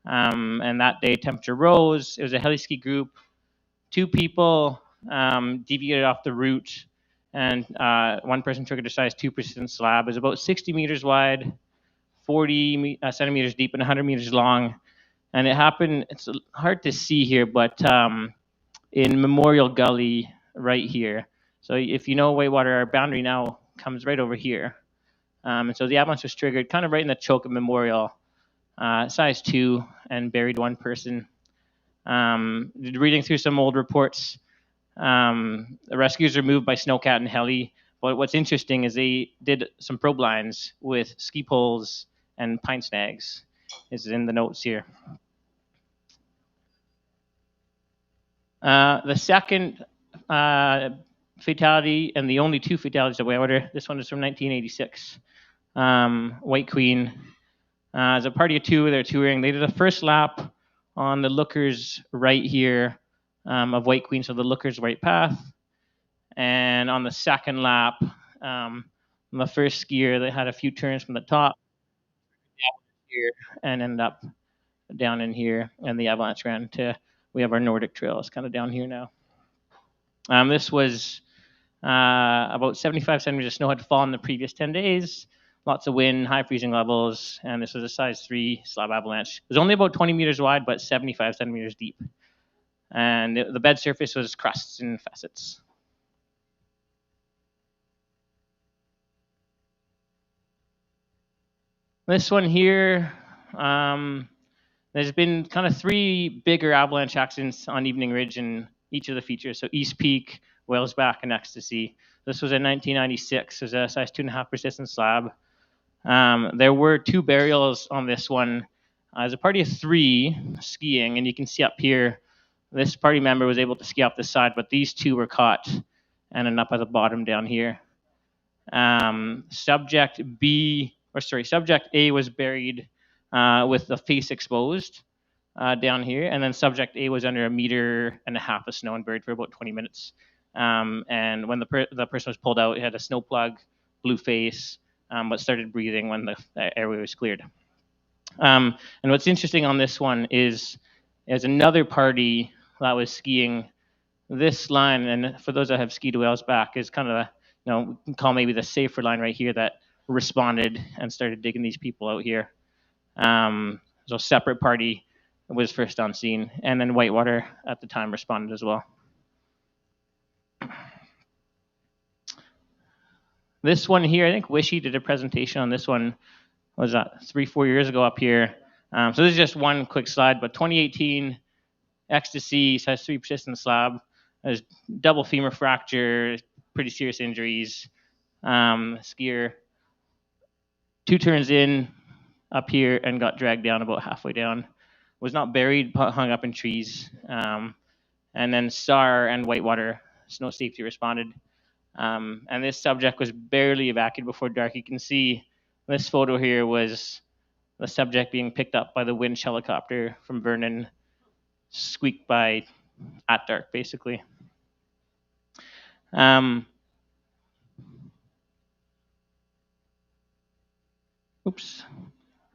And that day temperature rose. It was a heli ski group. 2 people deviated off the route, and one person triggered a size 2 persistent slab. It was about 60 meters wide, 40 centimeters deep, and 100 meters long. And it happened, it's hard to see here, but in Memorial Gully right here. So if you know Whitewater, our boundary now comes right over here. And so the avalanche was triggered kind of right in the choke of Memorial, size 2, and buried 1 person. Reading through some old reports, the rescuers were moved by snowcat and heli. But what's interesting is they did some probe lines with ski poles and pine snags. This is in the notes here. The second fatality, and the only 2 fatalities of Whitewater, this one is from 1986. White Queen. As a party of 2, they're touring. They did a first lap on the lookers right here of White Queen, so the lookers right path. And on the second lap, the first skier, they had a few turns from the top here and ended up down in here, and the avalanche ran to, we have our Nordic trails kind of down here now. This was about 75 centimeters of snow had fallen the previous 10 days. Lots of wind, high freezing levels, and this was a size 3 slab avalanche. It was only about 20 meters wide, but 75 centimeters deep. And the bed surface was crusts and facets. This one here, there's been kind of 3 bigger avalanche accidents on Evening Ridge in each of the features. So East Peak, Whalesback, and Ecstasy. This was in 1996. It was a size 2.5 persistent slab. There were 2 burials on this one. As a party of 3 skiing, and you can see up here, this party member was able to ski off the side, but these 2 were caught and ended up at the bottom down here. Subject A was buried with the face exposed down here, and then subject A was under 1.5 meters of snow and buried for about 20 minutes. And when the person was pulled out, it had a snow plug, blue face, but started breathing when the airway was cleared. And what's interesting on this one is there's another party that was skiing this line, and for those that have skied Whalesback, is kind of we can call maybe the safer line right here, that responded and started digging these people out here. So separate party was first on scene, and then Whitewater at the time responded as well. This one here, I think Wishy did a presentation on this one, was that 3-4 years ago up here. So this is just one quick slide, but 2018, Ecstasy, size 3 persistent slab. There's double femur fracture, pretty serious injuries. Skier 2 turns in up here and got dragged down about halfway down. Was not buried, but hung up in trees. And then SAR and Whitewater Snow Safety responded. And this subject was barely evacuated before dark. You can see this photo here was the subject being picked up by the winch helicopter from Vernon, squeaked by at dark, basically. Oops,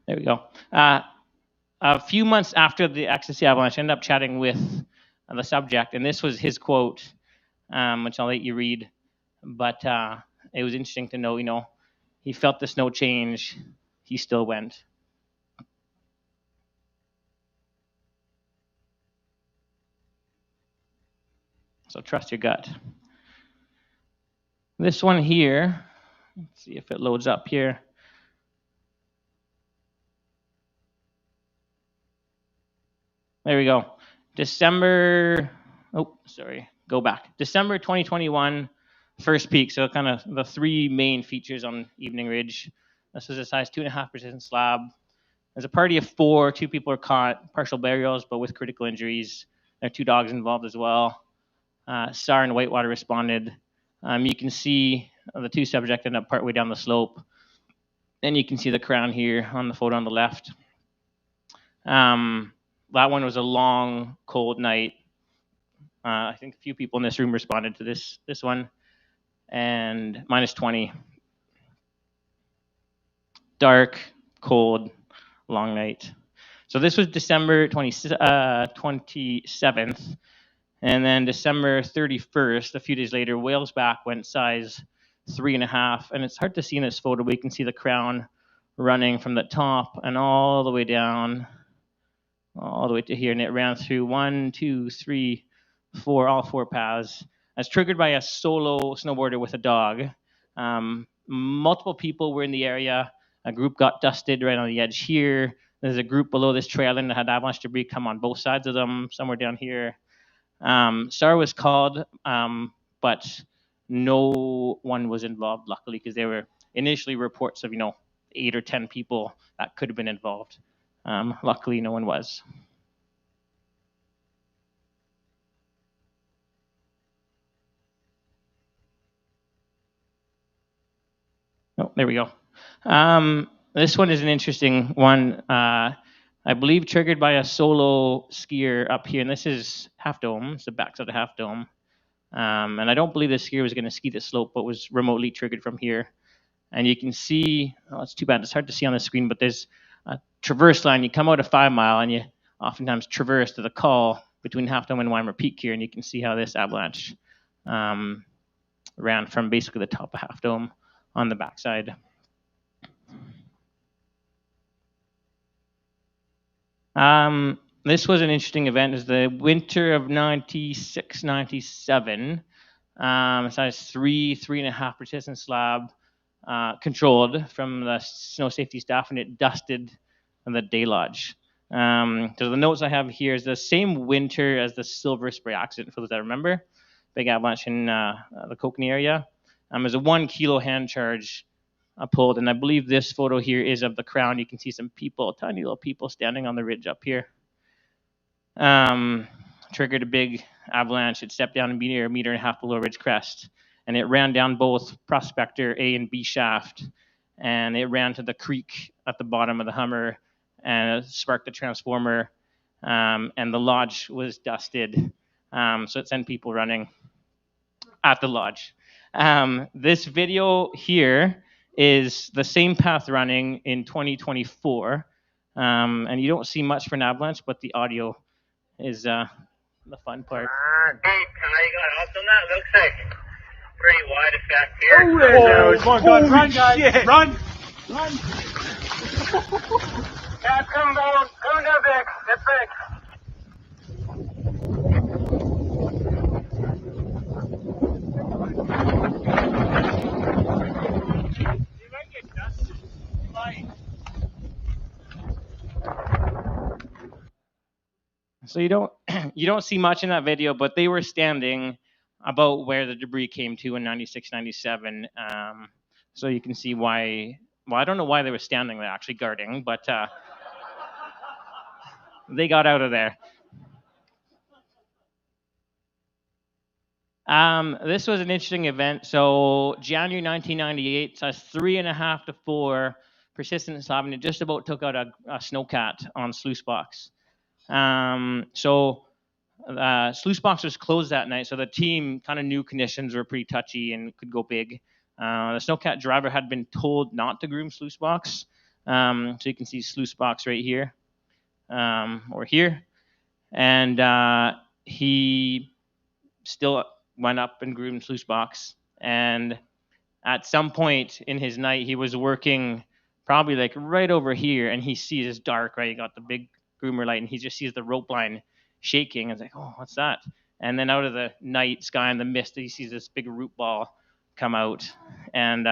there we go. A few months after the Ecstasy Avalanche, I ended up chatting with the subject, and this was his quote, which I'll let you read. But it was interesting to know, he felt the snow change. He still went. So trust your gut. This one here, let's see if it loads up here. There we go. December 2021, first peak. So kind of the three main features on Evening Ridge. This was a size 2.5% slab. There's a party of 4. 2 people are caught, partial burials, but with critical injuries. There are 2 dogs involved as well. SAR and Whitewater responded. You can see the 2 subjects ended up partway down the slope. And you can see the crown here on the photo on the left. That one was a long, cold night. I think a few people in this room responded to this one. And -20. Dark, cold, long night. So this was December 27th. And then December 31st, a few days later, Whales Back went size 3.5. And it's hard to see in this photo, but you can see the crown running from the top and all the way down, all the way to here. And it ran through 1, 2, 3, 4, all 4 paths. As triggered by a solo snowboarder with a dog. Multiple people were in the area. A group got dusted right on the edge here. There's a group below this trail and that had avalanche debris come on both sides of them, somewhere down here. SAR was called, but no one was involved, luckily, because there were initially reports of 8 or 10 people that could have been involved. Luckily, no one was. Oh, there we go. This one is an interesting one. I believe triggered by a solo skier up here, and this is Half Dome. It's the backside of Half Dome. And I don't believe this skier was going to ski the slope, but was remotely triggered from here. And you can see, it's too bad, it's hard to see on the screen, but there's a traverse line. You come out of 5 Mile, and you oftentimes traverse to the call between Half Dome and Weimer Peak here, and you can see how this avalanche ran from basically the top of Half Dome on the backside. This was an interesting event. It was the winter of 96, 97. Size 3.5% slab, controlled from the snow safety staff, and it dusted the day lodge. So the notes I have here is the same winter as the Silver Spray accident, for those that remember. Big avalanche in the Kokanee area. There's a 1 kilo hand charge pulled, and I believe this photo here is of the crown. You can see some people, tiny little people standing on the ridge up here. Triggered a big avalanche. It stepped down a meter and a half below ridge crest, and it ran down both Prospector A and B shaft, and it ran to the creek at the bottom of the Hummer, and it sparked the transformer, and the lodge was dusted, so it sent people running at the lodge. This video here is the same path running in 2024, and you don't see much for an avalanche, but the audio is the fun part. Hey, how you got up on that? Looks like pretty wide effect here. Oh my God! Run, guys! Run! Run! Yeah, come to Vic. Get Vic. You might get dusted. You might. So you don't see much in that video, but they were standing about where the debris came to in 96, 97. So you can see why. Well, I don't know why they were standing there actually guarding, but they got out of there. This was an interesting event. So January 1998, size 3.5 to 4% persistent slab, and it just about took out a snowcat on sluice box. So sluice box was closed that night, so the team kind of knew conditions were pretty touchy and could go big. The snowcat driver had been told not to groom sluice box, so you can see sluice box right here or here, and he still went up and groomed sluice box. And at some point in his night, he was working probably like right over here, and he sees it's dark, right? He got the big groomer light, and he just sees the rope line shaking. And it's like, oh, what's that? And then out of the night sky and the mist, he sees this big root ball come out. And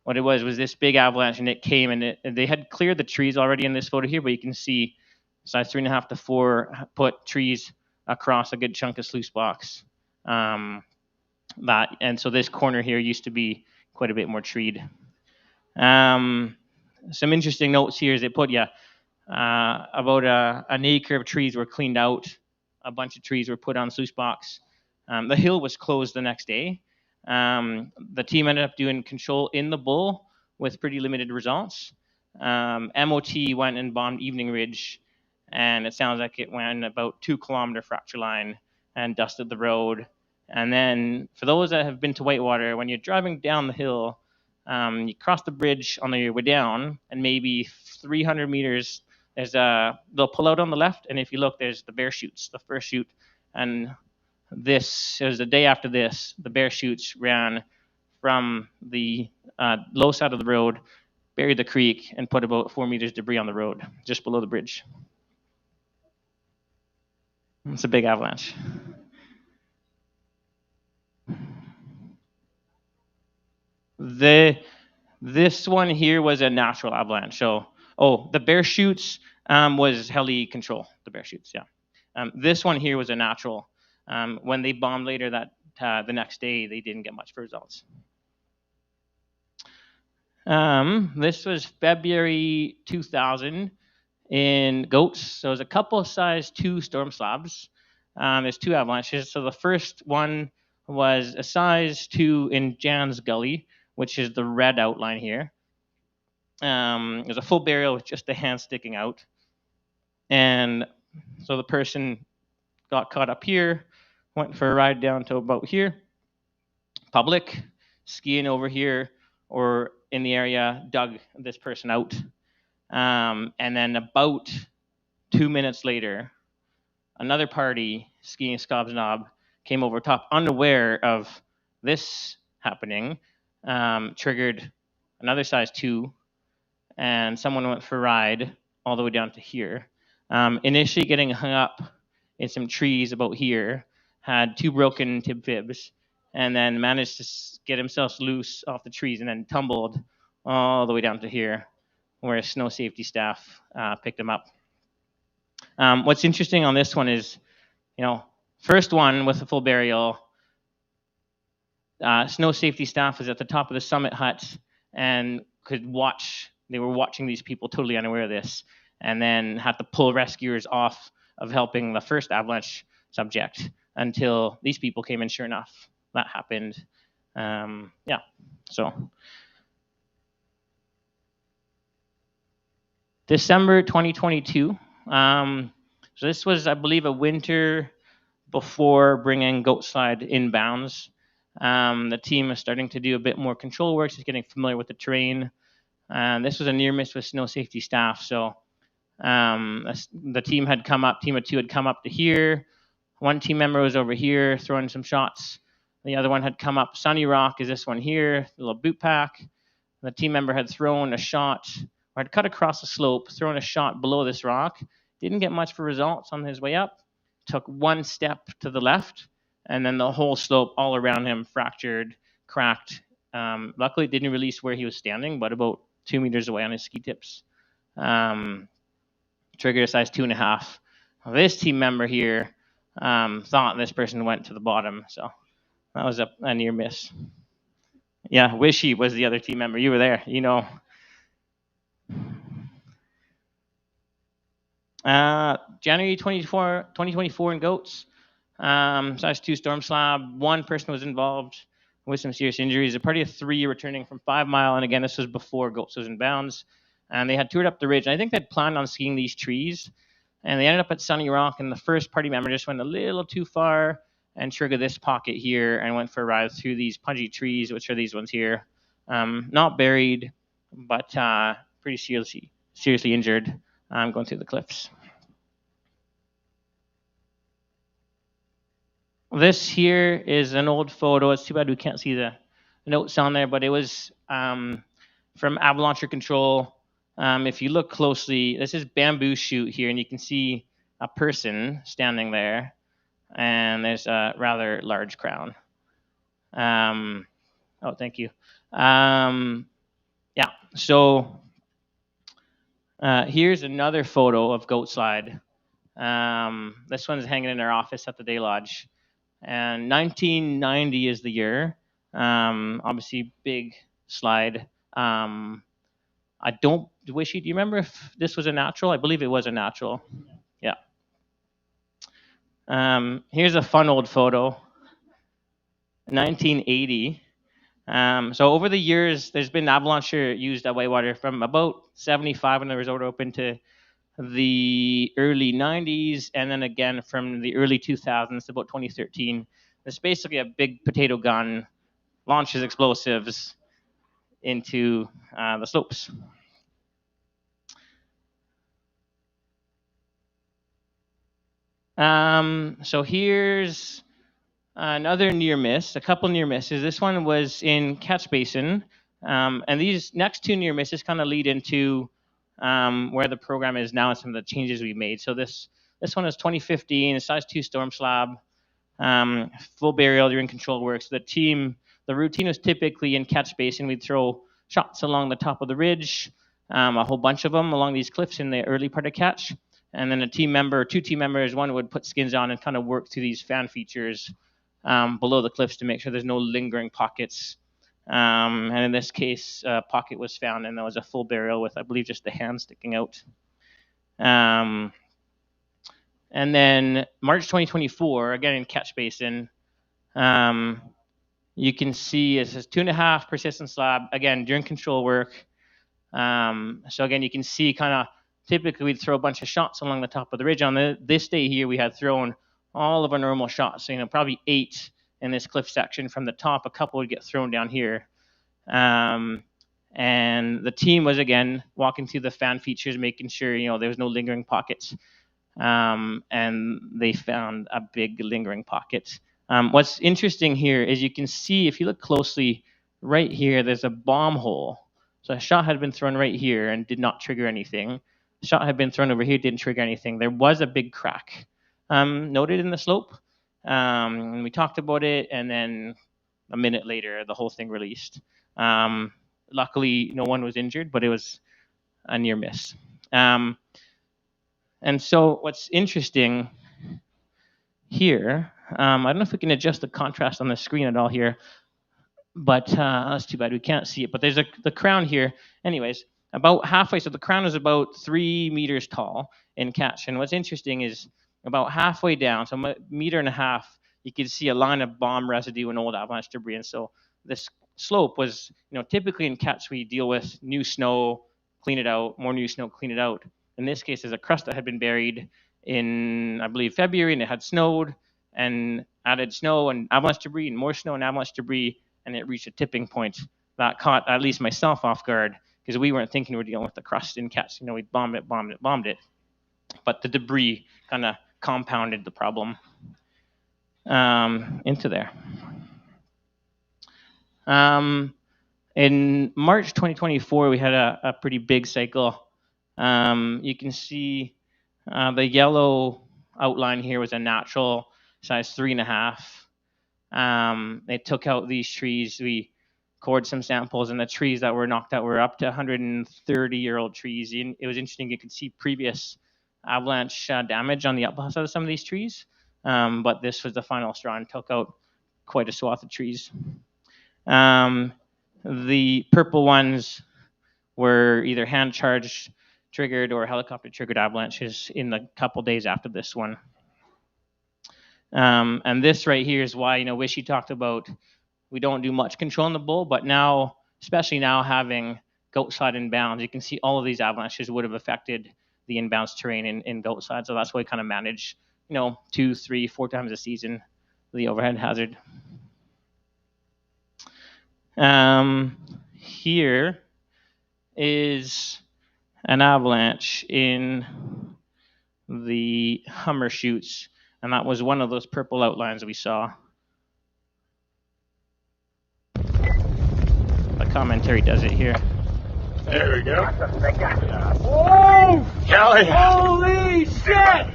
what it was this big avalanche, and it came, and they had cleared the trees already in this photo here, but you can see size 3.5 to 4 foot trees across a good chunk of sluice box. And so this corner here used to be quite a bit more treed. Some interesting notes here is they put about an acre of trees were cleaned out. A bunch of trees were put on sluice box. The hill was closed the next day. The team ended up doing control in the bull with pretty limited results. MOT went and bombed Evening Ridge, and it sounds like it went about 2 kilometer fracture line and dusted the road. And then for those that have been to Whitewater, when you're driving down the hill, you cross the bridge on your way down, and maybe 300 meters, there's a little pullout on the left, and if you look, there's the bear chutes, the first chute. And this, it was the day after this, the bear chutes ran from the low side of the road, buried the creek, and put about 4 meters debris on the road, just below the bridge. It's a big avalanche. This one here was a natural avalanche. So, the bear chutes was heli control, the bear chutes, yeah. This one here was a natural. When they bombed later the next day, they didn't get much for results. This was February 2000 in Goats. So it was a couple of size 2 storm slabs. There's 2 avalanches. So the first one was a size 2 in Jan's Gully, which is the red outline here. It was a full burial with just a hand sticking out. And so the person got caught up here, went for a ride down to about here. Public, skiing over here, or in the area, dug this person out. And then about 2 minutes later, another party skiing Scobbs Knob came over top, unaware of this happening, triggered another size 2, and someone went for a ride all the way down to here. Initially getting hung up in some trees about here, had 2 broken tib fibs, and then managed to get himself loose off the trees and then tumbled all the way down to here, where snow safety staff picked him up. What's interesting on this one is, first one with a full burial, snow safety staff was at the top of the summit hut and could watch. They were watching these people totally unaware of this, and then had to pull rescuers off of helping the first avalanche subject until these people came in. Sure enough, that happened. So December 2022. So this was, I believe, a winter before bringing Goat Slide inbounds. The team is starting to do a bit more control work, just getting familiar with the terrain. This was a near miss with snow safety staff. So the team had come up, team of 2 had come up to here. One team member was over here throwing some shots. The other one had come up. Sunny Rock is this one here, the little boot pack. The team member had thrown a shot, or had cut across the slope, thrown a shot below this rock. Didn't get much for results on his way up. Took 1 step to the left, and then the whole slope all around him fractured, cracked. Luckily, it didn't release where he was standing, but about 2 meters away on his ski tips. Triggered a size 2.5. This team member here thought this person went to the bottom, so that was a near miss. Yeah, Wishy was the other team member. You were there, January 2024 in Goats. Size 2 storm slab. 1 person was involved. with some serious injuries. A party of 3 returning from 5 Mile, and again, this was before Goats was in bounds. And they had toured up the ridge, and I think they'd planned on skiing these trees. And they ended up at Sunny Rock, and the first party member just went a little too far and triggered this pocket here and went for a ride through these pudgy trees, which are these ones here. Not buried, but pretty seriously injured going through the cliffs. This here is an old photo. It's too bad we can't see the notes on there, but it was from Avalanche control. If you look closely, this is bamboo shoot here, and you can see a person standing there, and there's a rather large crown. Oh, thank you. Yeah, so here's another photo of Goat Slide. This one's hanging in our office at the Day Lodge. And 1990 is the year. Obviously, big slide. Wishy, do you remember if this was a natural? I believe it was a natural. Yeah. Here's a fun old photo. 1980. So over the years, there's been Avalanche used at Whitewater from about 75 when the resort opened to the early 90s, and then again from the early 2000s to about 2013. It's basically a big potato gun, launches explosives into the slopes. So here's another near miss, a couple near misses. This one was in Catch Basin, and these next 2 near misses kind of lead into where the program is now and some of the changes we made. So this one is 2015, a size 2 storm slab, full burial during control work. So the routine was typically in Catch Basin. We'd throw shots along the top of the ridge, a whole bunch of them along these cliffs in the early part of Catch. And then 2 team members, one would put skins on and kind of work through these fan features below the cliffs to make sure there's no lingering pockets. And in this case, a pocket was found, and there was a full burial with, I believe, just the hand sticking out. And then March 2024, again in Catch Basin, you can see it says 2.5 persistent slab, again, during control work. So again, you can see kind of, typically we'd throw a bunch of shots along the top of the ridge. On this day here, we had thrown all of our normal shots, so, probably 8 in this cliff section from the top. A couple would get thrown down here. And the team was, again, walking through the fan features, making sure, there was no lingering pockets. And they found a big lingering pocket. What's interesting here is you can see, if you look closely, right here, there's a bomb hole. So a shot had been thrown right here and did not trigger anything. A shot had been thrown over here, didn't trigger anything. There was a big crack noted in the slope. And we talked about it, and then a minute later, the whole thing released. Luckily, no one was injured, but it was a near miss. And so what's interesting here, I don't know if we can adjust the contrast on the screen at all here, but that's too bad we can't see it. But there's the crown here. Anyways, about halfway, so the crown is about 3 meters tall in Catch. And what's interesting is about halfway down, so 1.5 meters, you can see a line of bomb residue and old avalanche debris. And so this slope was, typically in Catch, we deal with new snow, clean it out, more new snow, clean it out. In this case, there's a crust that had been buried in, I believe, February, and it had snowed and added snow and avalanche debris and more snow and avalanche debris, and it reached a tipping point that caught at least myself off guard, because we weren't thinking we were dealing with the crust in Catch. We bombed it. But the debris kind of compounded the problem into there. In March 2024, we had a pretty big cycle. You can see the yellow outline here was a natural size 3.5. They took out these trees. We cored some samples, and the trees that were knocked out were up to 130-year-old trees. It was interesting. You could see previous avalanche damage on the upper side of some of these trees, but this was the final straw and took out quite a swath of trees. The purple ones were either hand-charged, triggered, or helicopter-triggered avalanches in the couple days after this one. And this right here is why, Wishy talked about we don't do much control in the bowl, but now, especially now having goat side inbounds, you can see all of these avalanches would have affected the inbounds terrain in goat side. So that's why we kind of manage, 2, 3, 4 times a season the overhead hazard. Here is an avalanche in the Hummer chutes, and that was one of those purple outlines we saw. The commentary does it here. There we go. Oh! Kelly! Holy shit!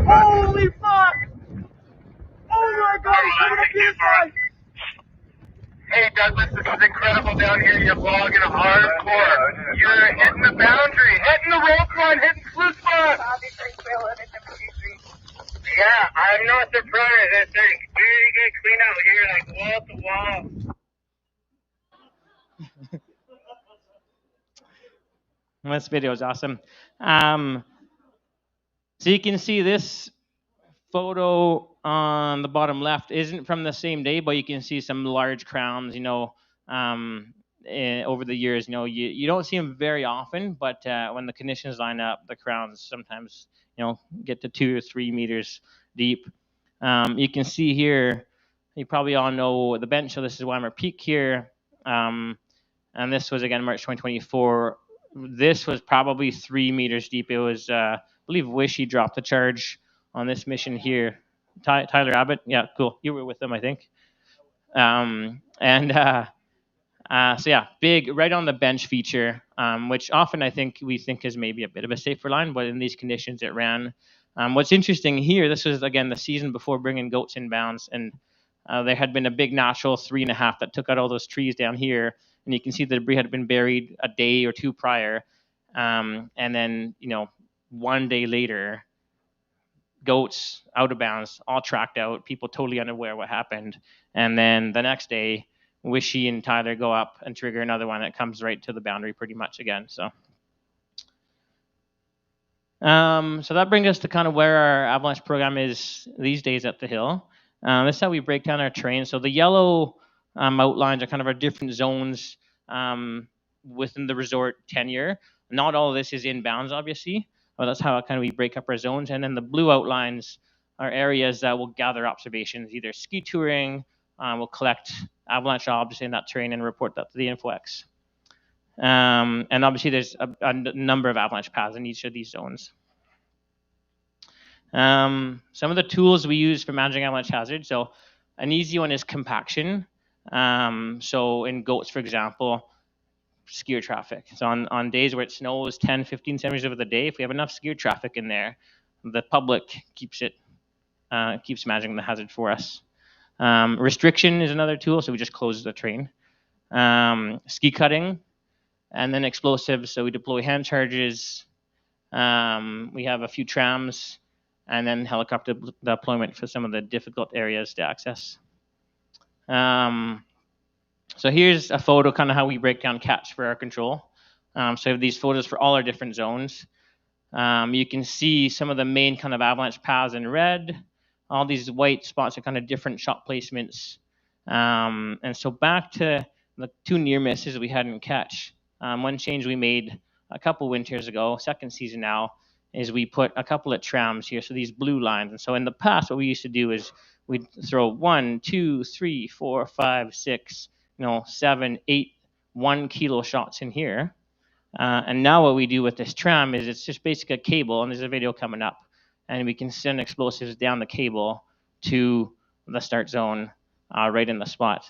Holy fuck! Oh my god, he's coming up the inside! Hey Douglas, this is incredible down here. You're vlogging hardcore. You're hitting the boundary, hitting the rope line, hitting sluice spot. Yeah, I'm not surprised. It's like very good clean out here, like wall to wall. This video is awesome. So you can see this photo on the bottom left isn't from the same day, but you can see some large crowns, over the years. You don't see them very often, but when the conditions line up, the crowns sometimes, get to 2 or 3 meters deep. You can see here, you probably all know the bench. So this is Weimar Peak here. And this was, again, March 2024. This was probably 3 meters deep. It was, I believe, Wishy dropped the charge on this mission here. Tyler Abbott, yeah, cool. You were with them, I think. So yeah, big, right on the bench feature, which often I think we think is maybe a bit of a safer line, but in these conditions it ran. What's interesting here, this was, again, the season before bringing goats inbounds, and there had been a big natural 3.5 that took out all those trees down here, and you can see the debris had been buried a day or 2 prior, and then, 1 day later, goats out of bounds, all tracked out, people totally unaware what happened, and then the next day, Wishy and Tyler go up and trigger another one that comes right to the boundary pretty much again. So that brings us to kind of where our avalanche program is these days at the hill. This is how we break down our terrain. So the yellow outlines are kind of our different zones within the resort tenure. Not all of this is inbounds, obviously, but that's how kind of we break up our zones. And then the blue outlines are areas that will gather observations, either ski touring, we'll collect avalanche objects in that terrain and report that to the InfoX. And obviously there's a number of avalanche paths in each of these zones. Some of the tools we use for managing avalanche hazard. So an easy one is compaction. So in goats, for example, skier traffic. So on days where it snows 10, 15 centimeters over the day, if we have enough skier traffic in there, the public keeps managing the hazard for us. Restriction is another tool, so we just close the train. Ski cutting, and then explosives, so we deploy hand charges. We have a few trams, and then helicopter deployment for some of the difficult areas to access. So here's a photo, kind of how we break down catch for our control. So I have these photos for all our different zones. You can see some of the main kind of avalanche paths in red. All these white spots are kind of different shot placements. And so back to the 2 near misses we had in catch. One change we made a couple winters ago, second season now, is we put a couple of trams here, so these blue lines. And so in the past, what we used to do is we'd throw 1, 2, 3, 4, 5, 6, 7, 8 1 kilo shots in here. And now what we do with this tram is it's just basically a cable, and there's a video coming up, and we can send explosives down the cable to the start zone right in the spot.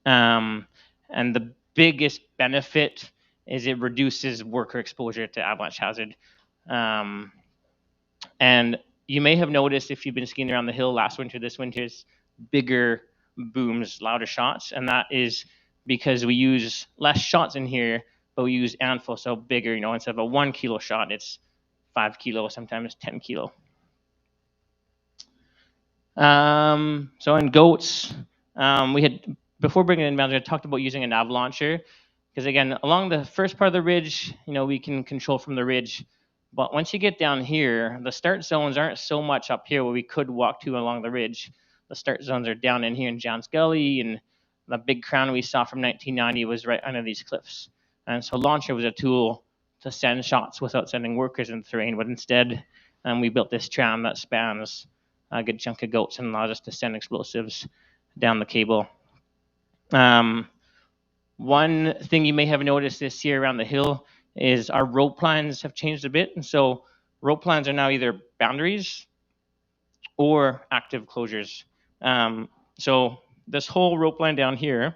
And the biggest benefit is it reduces worker exposure to avalanche hazard. And you may have noticed if you've been skiing around the hill last winter, this winter's bigger booms, louder shots, and that is because we use less shots in here, but we use ANFO, so bigger, instead of a 1 kilo shot, it's 5 kilo, sometimes 10 kilo. So in goats, we had, before bringing in bounds, I talked about using an avalancher, because again, along the first part of the ridge, we can control from the ridge, but once you get down here, the start zones aren't so much up here where we could walk to along the ridge. The start zones are down in here in John's Gully, and the big crown we saw from 1990 was right under these cliffs. And so launcher was a tool to send shots without sending workers in the terrain, but instead we built this tram that spans a good chunk of goats and allows us to send explosives down the cable. One thing you may have noticed this year around the hill is our rope lines have changed a bit. And so rope lines are now either boundaries or active closures. So this whole rope line down here,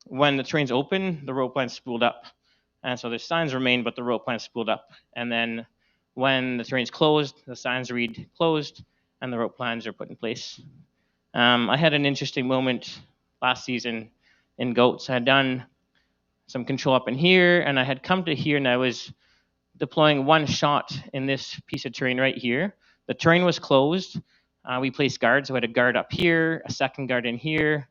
when the terrain's open, the rope line's spooled up. And so the signs remain, but the rope line's spooled up. And then when the terrain's closed, the signs read closed, and the rope lines are put in place. I had an interesting moment last season in goats. I had done some control up in here, and I had come to here, and I was deploying one shot in this piece of terrain right here. The terrain was closed. We placed guards. So I had a guard up here, a second guard in here,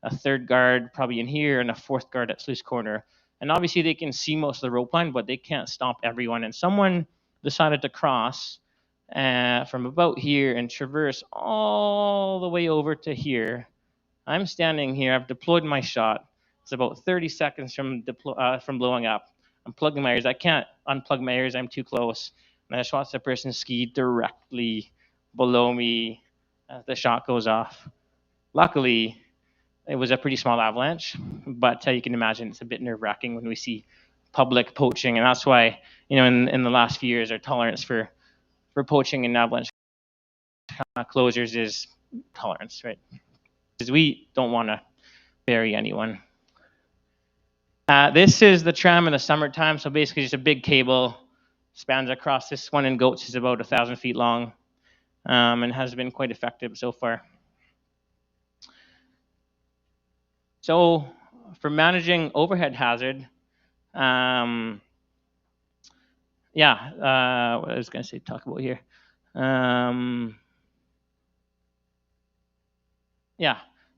a third guard probably in here, and a fourth guard at Sluice Corner. And obviously they can see most of the rope line, but they can't stop everyone. And someone decided to cross from about here and traverse all the way over to here. I'm standing here. I've deployed my shot. It's about 30 seconds from blowing up. I'm plugging my ears. I can't unplug my ears. I'm too close. And I just watch the person ski directly below me as the shot goes off. Luckily, it was a pretty small avalanche, but you can imagine it's a bit nerve-wracking when we see public poaching, and that's why, in the last few years, our tolerance for poaching and avalanche closures is tolerance, right? Because we don't want to bury anyone. This is the tram in the summertime, so basically just a big cable spans across. This one in goats is about 1,000 feet long, and has been quite effective so far. So for managing overhead hazard, what I was going to talk about here.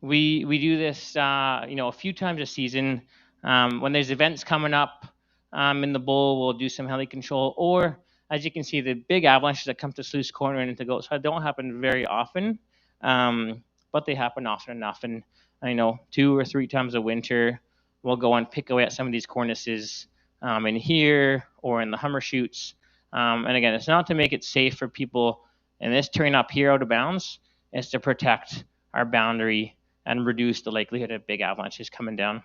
We do this, a few times a season. When there's events coming up in the bowl, we'll do some heli control. Or, as you can see, the big avalanches that come to Sluice Corner and into Goats don't happen very often, but they happen often enough. And 2 or 3 times a winter, we'll go and pick away at some of these cornices in here or in the Hummer chutes. And again, it's not to make it safe for people in this terrain up here out of bounds. It's to protect our boundary and reduce the likelihood of big avalanches coming down.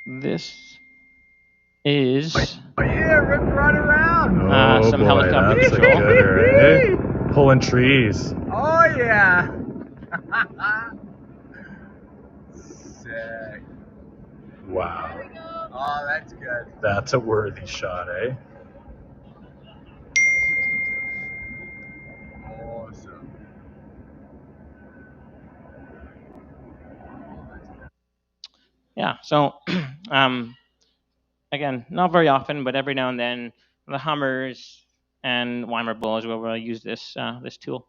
This is run around. some helicopter that's control. a gooder, eh? Pulling trees. Oh yeah. Sick. Wow. Oh, that's good. That's a worthy shot, eh? Awesome. Yeah, so again, not very often, but every now and then, the Hummers and Weimar Bulls where we'll use this tool.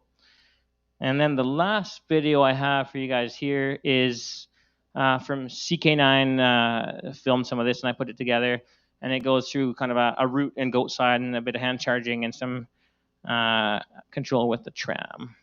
And then the last video I have for you guys here is from CK9, filmed some of this, and I put it together, and it goes through kind of a route and goat side and a bit of hand charging and some control with the tram.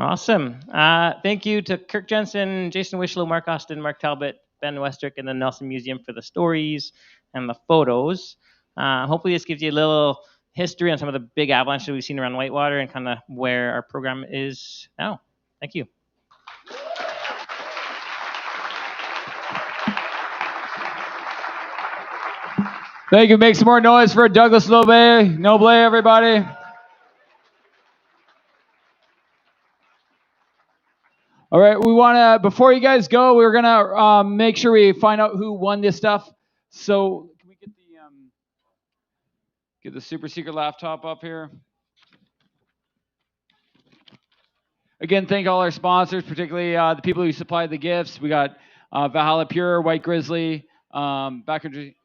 Awesome. Thank you to Kirk Jensen, Jason Wishlow, Mark Austin, Mark Talbot, Ben Westrick, and the Nelson Museum for the stories and the photos. Hopefully this gives you a little history on some of the big avalanches we've seen around Whitewater and kind of where our program is now. Thank you. Thank you. Make some more noise for Douglas Noblet, everybody. All right, we want to, before you guys go, we're going to make sure we find out who won this stuff. So can we get the super secret laptop up here? Again, thank all our sponsors, particularly the people who supplied the gifts. We got Valhalla Pure, White Grizzly, Backcountry